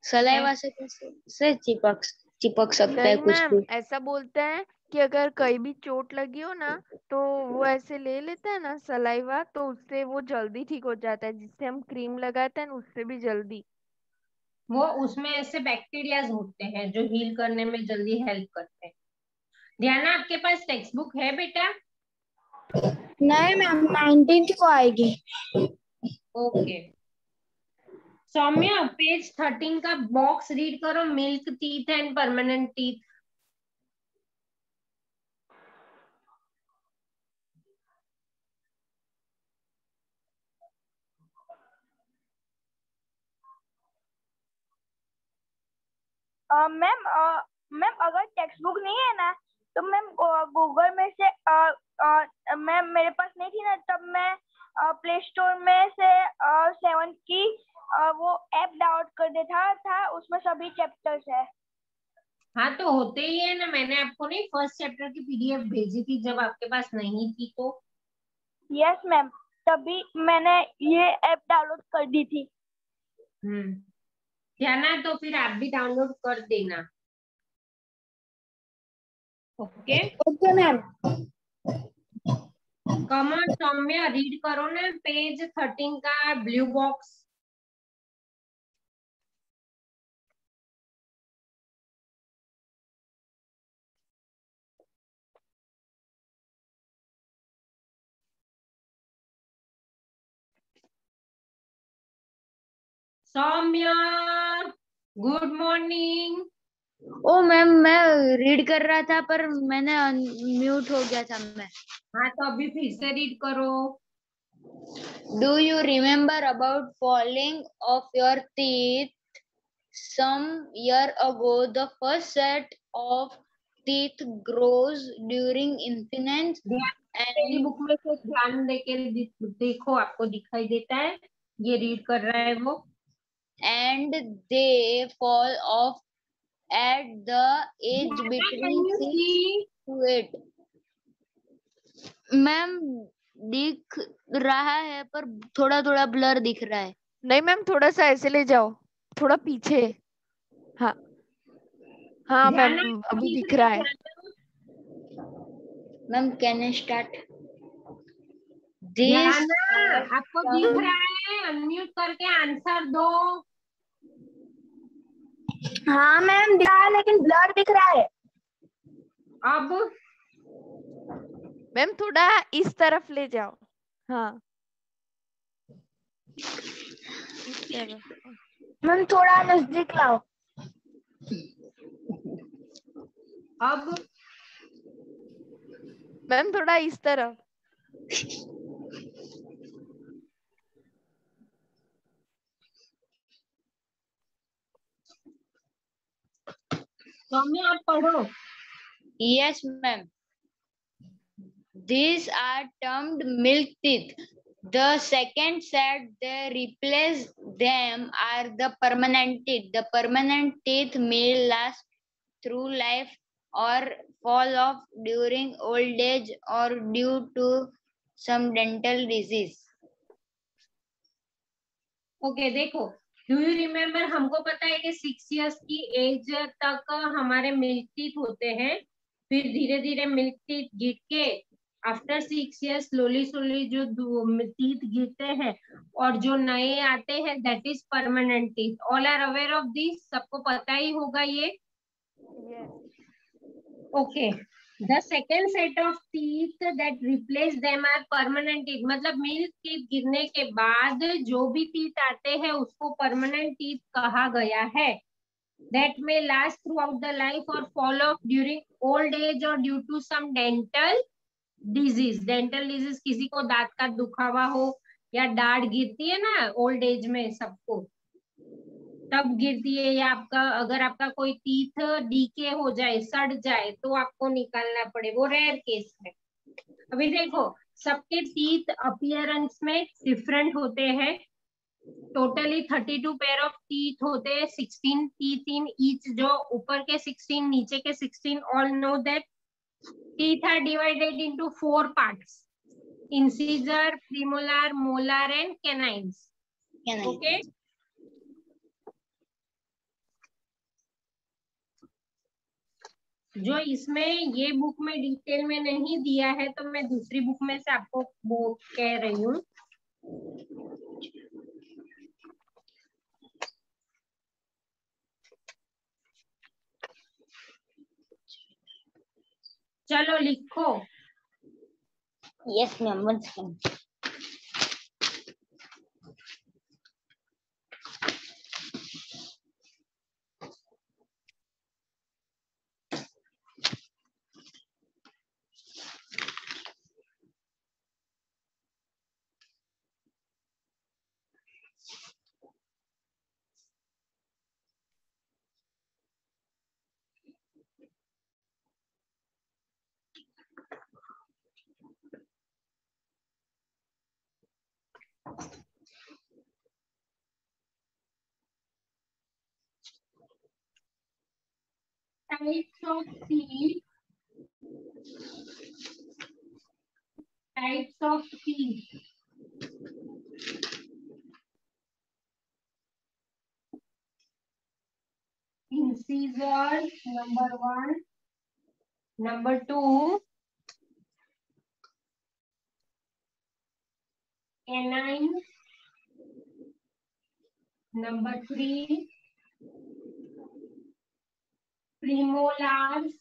सलाइवा से कैसे चिपक सकता है नहीं कुछ मैम, भी? ऐसा बोलते हैं कि अगर कहीं भी चोट लगी हो ना, तो वो ऐसे ले लेते हैं ना सलाइवा, तो उससे वो जल्दी ठीक हो जाता है। जिससे हम क्रीम लगाते हैं ना, उससे भी जल्दी। वो उसमें ऐसे बैक्टीरियाज होते हैं जो हील करने में जल्दी हेल्प करते हैं। ध्यान, आपके पास टेक्स्ट बुक है बेटा? नहीं मैम, 19 को आएगी। ओके सौम्या, पेज 13 का बॉक्स रीड करो, milk teeth and permanent teeth. Ma'am ma'am अगर टेक्स्ट बुक नहीं है ना, तो मैम गूगल में से मैम मेरे पास नहीं थी ना, तब मैं प्ले स्टोर में से 7 की वो ऐप डाउनलोड कर देता था, उसमें सभी चैप्टर्स है। हाँ तो होते ही है ना, मैंने आपको नहीं फर्स्ट चैप्टर की पीडीएफ भेजी थी जब आपके पास नहीं थी तो। यस मैम, तभी मैंने ये ऐप डाउनलोड कर दी थी। ध्यान, तो फिर आप भी डाउनलोड कर देना। Okay okay ma'am. Come on Saumya, read करो ना पेज 13 का blue box. Saumya good morning. Oh ma'am, मैं रीड कर रहा था पर मैंने म्यूट हो गया था मैं। हाँ तो अभी फिर से रीड करो। Do you remember about falling of your teeth some year ago? The first set of teeth grows during infancy मेरी and बुक में से ध्यान देके देखो, आपको दिखाई देता है ये रीड कर रहा है वो। they fall off at the age between Can you 6 see? to 8. Ma'am दिख रहा है पर थोड़ा थोड़ा ब्लर दिख रहा है। नहीं मैम, थोड़ा सा ऐसे ले जाओ, थोड़ा पीछे। हाँ हाँ मैम, अभी दिख रहा है। Ma'am can I start? ध्यान, आपको दिख रहा है? अनम्यूट करके आंसर दो। हाँ मैम, दिख रहा है लेकिन ब्लर दिख रहा है। अब मैम थोड़ा इस तरफ ले जाओ। हाँ इस तरफ। मैम थोड़ा नजदीक लाओ। अब मैम थोड़ा इस तरफ। सौम्या आप पढ़ो। Yes, ma'am. These are termed milk teeth. The second set they replace them are the permanent teeth. The permanent teeth may last through life or fall off during old age or due to some dental disease. Okay देखो, do you remember, हमको पता है कि 6 years की as तक हमारे milk teeth होते हैं, फिर धीरे धीरे मिल्क टीथ गिर के आफ्टर 6 इयर्स स्लोली स्लोली जो टीथ गिरते हैं और जो नए आते हैं that is permanent teeth. All are aware of this, सबको पता ही होगा ये। Okay the second set of teeth that replace them are permanent teeth, मतलब मिल्क टीथ गिरने के बाद जो भी टीथ आते हैं उसको परमानेंट टीथ कहा गया है। दैट में last throughout the life और fall off during old age और due to some dental disease. Dental disease किसी को दांत का दुखावा हो या दाढ़ गिरती है ना ओल्ड एज में सबको, तब गिरती है, या आपका अगर आपका कोई टीथ डीके हो जाए, सड़ जाए, तो आपको निकालना पड़े, वो रेयर केस है। अभी देखो सबके टीथ अपीयरेंस में डिफरेंट होते हैं, टोटली 32 पेयर ऑफ टीथ होते हैं, 16 टीथ इन ईच, जो ऊपर के 16 नीचे के 16. All know that teeth are divided into 4 parts: incisor, premolar, molar and canines. Okay. जो इसमें ये बुक में डिटेल में नहीं दिया है, तो मैं दूसरी बुक में से आपको वो कह रही हूँ. चलो लिखो. Yes, ma'am. One second. Types of teeth. Types of teeth. Incisors, number 1. Number 2, canines. Number 3, premolars.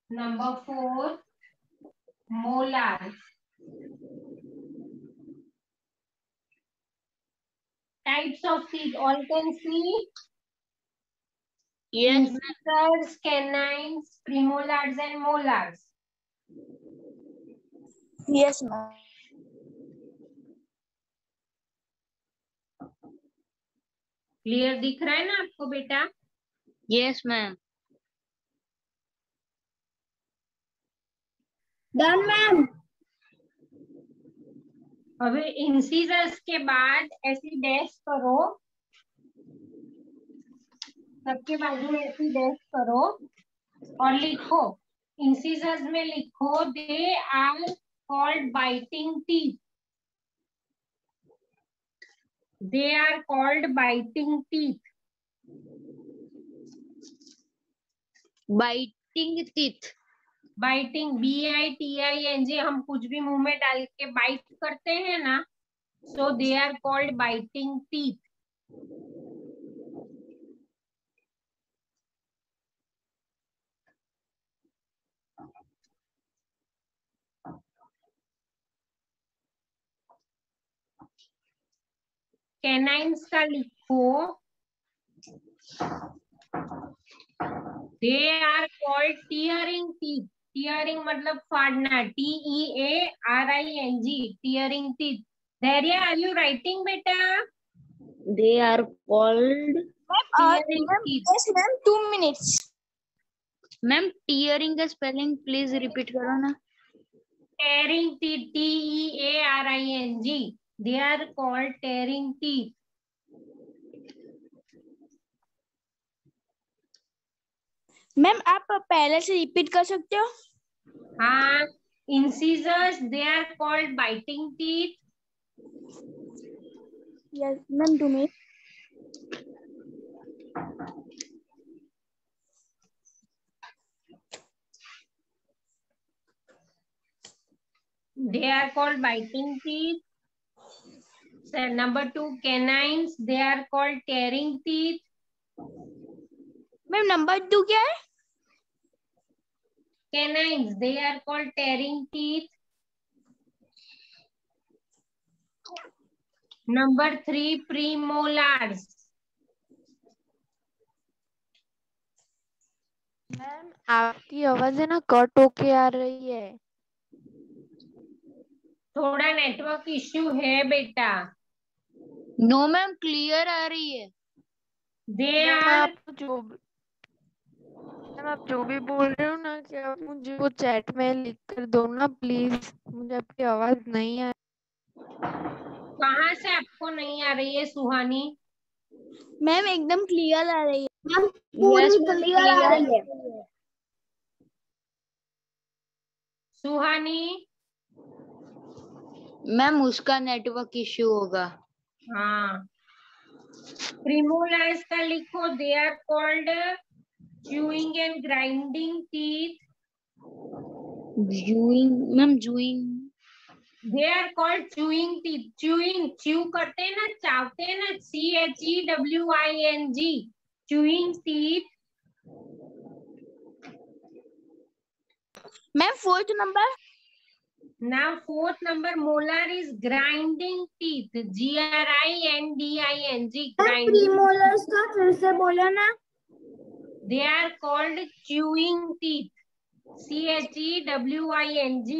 Number 4, molars. Types of teeth, all can see. Yes, Incisors, canines, premolars and molars. Yes, ma'am. Clear दिख रहा है ना आपको बेटा? yes, ma'am. Done, ma'am. अब incisors के बाद ऐसी डैश करो, सबके बाजू में ऐसी डैश करो और लिखो. इंसिजर्स में लिखो they are called biting teeth. They are called biting teeth. Biting teeth. Biting, BITING. हम कुछ भी मुंह में डाल के बाइट करते हैं ना, so they are called biting teeth. Canines का लिखो they are called tearing teeth. Tearing मतलब फाड़ना, TEARING, tearing teeth. Dhairya, are you writing बेटा? They are called. Tearing teeth. Yes, ma'am. 2 minutes. Ma'am, tearing का spelling please repeat करो ना. Tearing teeth, TEARING. They are called tearing teeth. Ma'am आप पहले से repeat कर सकते हो? हाँ. Incisors, they are called biting teeth. Yes, ma'am. 2 minutes. They are called biting teeth. So, number 2, canines, they are called tearing teeth. Ma'am number 2 क्या है? Canines, they are called tearing teeth. Number 3, premolars. Ma'am आपकी आवाज है ना cut होके आ रही है. थोड़ा नेटवर्क इश्यू है बेटा. No, ma'am, clear आ रही है. They मैम are आप जो भी बोल रहे हो ना, कि आप मुझे वो चैट में लिख कर दो ना प्लीज. मुझे आपकी आवाज नहीं आ कहाँ से आपको नहीं आ रही है सुहानी? मैम एकदम क्लियर आ रही है। मैम पूरी क्लियर आ रही है। सुहानी? मैम उसका नेटवर्क इश्यू होगा। हाँ, प्रीमोलार्स का लिखो, they are called chewing and grinding teeth. Chewing ma'am, chewing. They are called chewing teeth. Chewing, chew करते हैं ना, चावते हैं ना, CHEWING, chewing teeth. Ma'am fourth number. Now fourth number, molar is grinding teeth, GRINDING, grinding. Premolars का फिर से बोलो ना। They are called chewing teeth, CHEWING.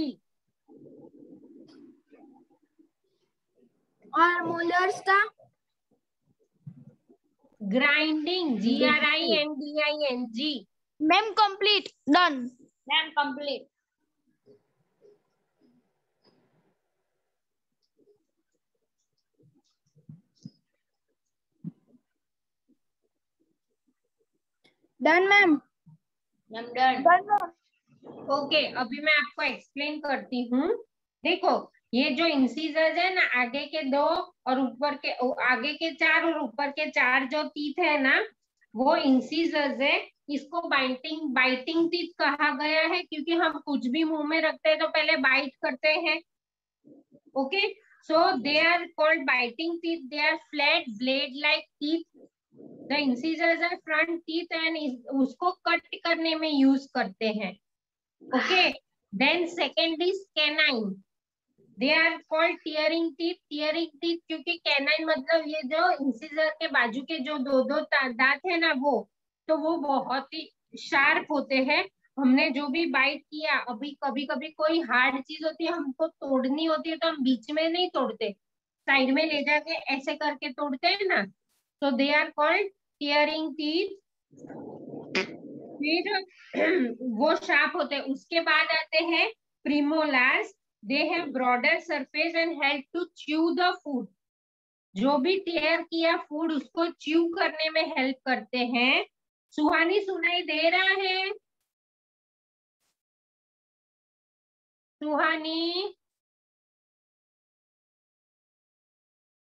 और मोलर्स का Grinding, GRINDING. Ma'am complete, done. Ma'am complete. Done ma'am. Ma'am done. Okay, अभी मैं आपको एक्सप्लेन करती हूँ। देखो, ये जो इंसीजर्स है ना, आगे के 2 और ऊपर के, आगे के 4 और ऊपर के 4 जो टीथ है ना, वो इंसीजर्स है। इसको बाइटिंग टीथ कहा गया है, क्योंकि हम कुछ भी मुंह में रखते हैं तो पहले बाइट करते हैं। Okay, so they are called biting teeth. They are flat blade like teeth. The incisors are front teeth and उसको कट करने में यूज करते हैं। Okay, then second is canine. They are called tearing teeth. Tearing teeth क्योंकि canine मतलब ये जो incisor के बाजू के जो 2 दांत है ना, वो बहुत ही शार्प होते हैं। हमने जो भी बाइट किया, अभी कभी कभी कोई हार्ड चीज होती है, हमको तोड़नी होती है, तो हम बीच में नहीं तोड़ते, साइड में ले जाके ऐसे करके तोड़ते हैं ना, तो they are called tearing teeth. फिर वो शार्प होते हैं। उसके बाद आते हैं premolars. They have broader surface and help to chew the food. जो भी टेयर किया फूड उसको च्यू करने में हेल्प करते हैं। सुहानी सुनाई दे रहा है? सुहानी?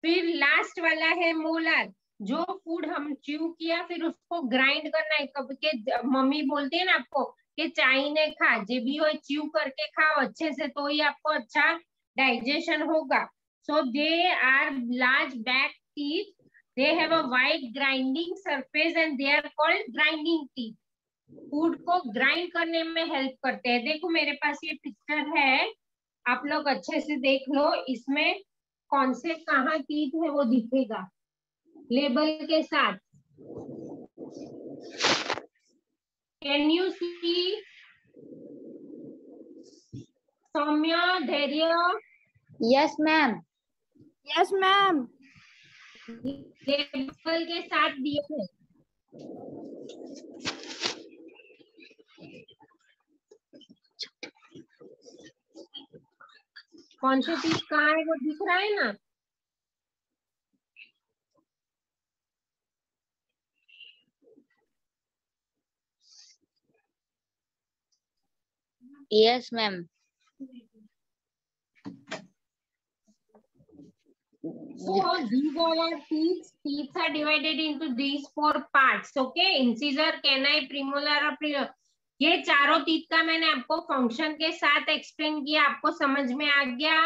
फिर लास्ट वाला है मोलर। जो फूड हम च्यू किया फिर उसको ग्राइंड करना है। कब के मम्मी बोलती है ना आपको कि चाय ने खा, जे भी हो च्यू करके खाओ अच्छे से, तो ही आपको अच्छा डाइजेशन होगा। So they are large back teeth. They have a wide grinding surface and they are called grinding teeth. Food को ग्राइंड करने में हेल्प करते हैं। देखो मेरे पास ये पिक्चर है, आप लोग अच्छे से देख लो। इसमें कौन से कहाँ टीथ है वो दिखेगा लेबल के साथ। Can you see? सौम्या, धैर्य? Yes ma'am. Yes ma'am. Label के साथ दिए थे। कौन से टीथ कहाँ है वो दिख रहा है ना? Yes ma'am. So these all are teeth. Teeth are divided into these 4 parts. Okay, incisor, canine, premolar और premolar. ये चारों टीथ का मैंने आपको फंक्शन के साथ एक्सप्लेन किया। आपको समझ में आ गया?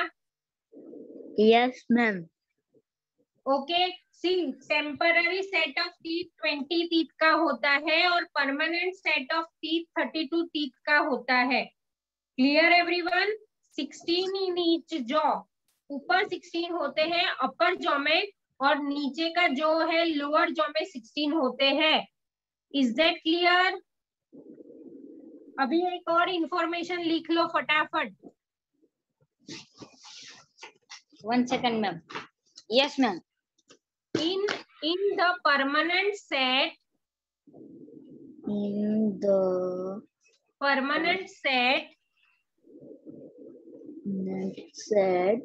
Yes ma'am. Okay, see temporary set of teeth 20 teeth का होता है और permanent set of teeth 32 teeth का होता है। Clear everyone? 16 in each jaw. ऊपर 16 होते हैं अपर जॉ में, और नीचे का जो है लोअर जॉ में 16 होते हैं। Is that clear? अभी एक और इंफॉर्मेशन लिख लो फटाफट। 1 second ma'am. Yes ma'am. In the permanent set, in the permanent set, set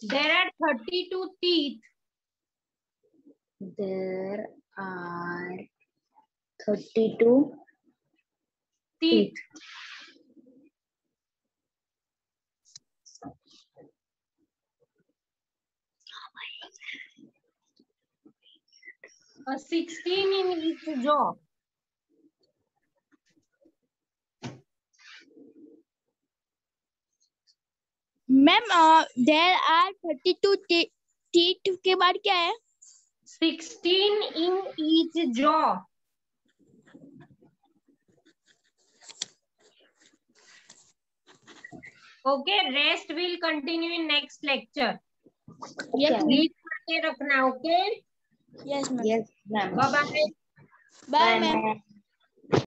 There are 32 teeth. There are 32 Teeth. A 16 in each jaw. Ma'am there are 32 teeth के बाद क्या है? 16 in each jaw. Okay, rest will continue in next lecture. Yes, Read करके रखना, okay? yes, ma'am. Yes, ma'am. Bye bye. Bye, ma'am. Ma'am.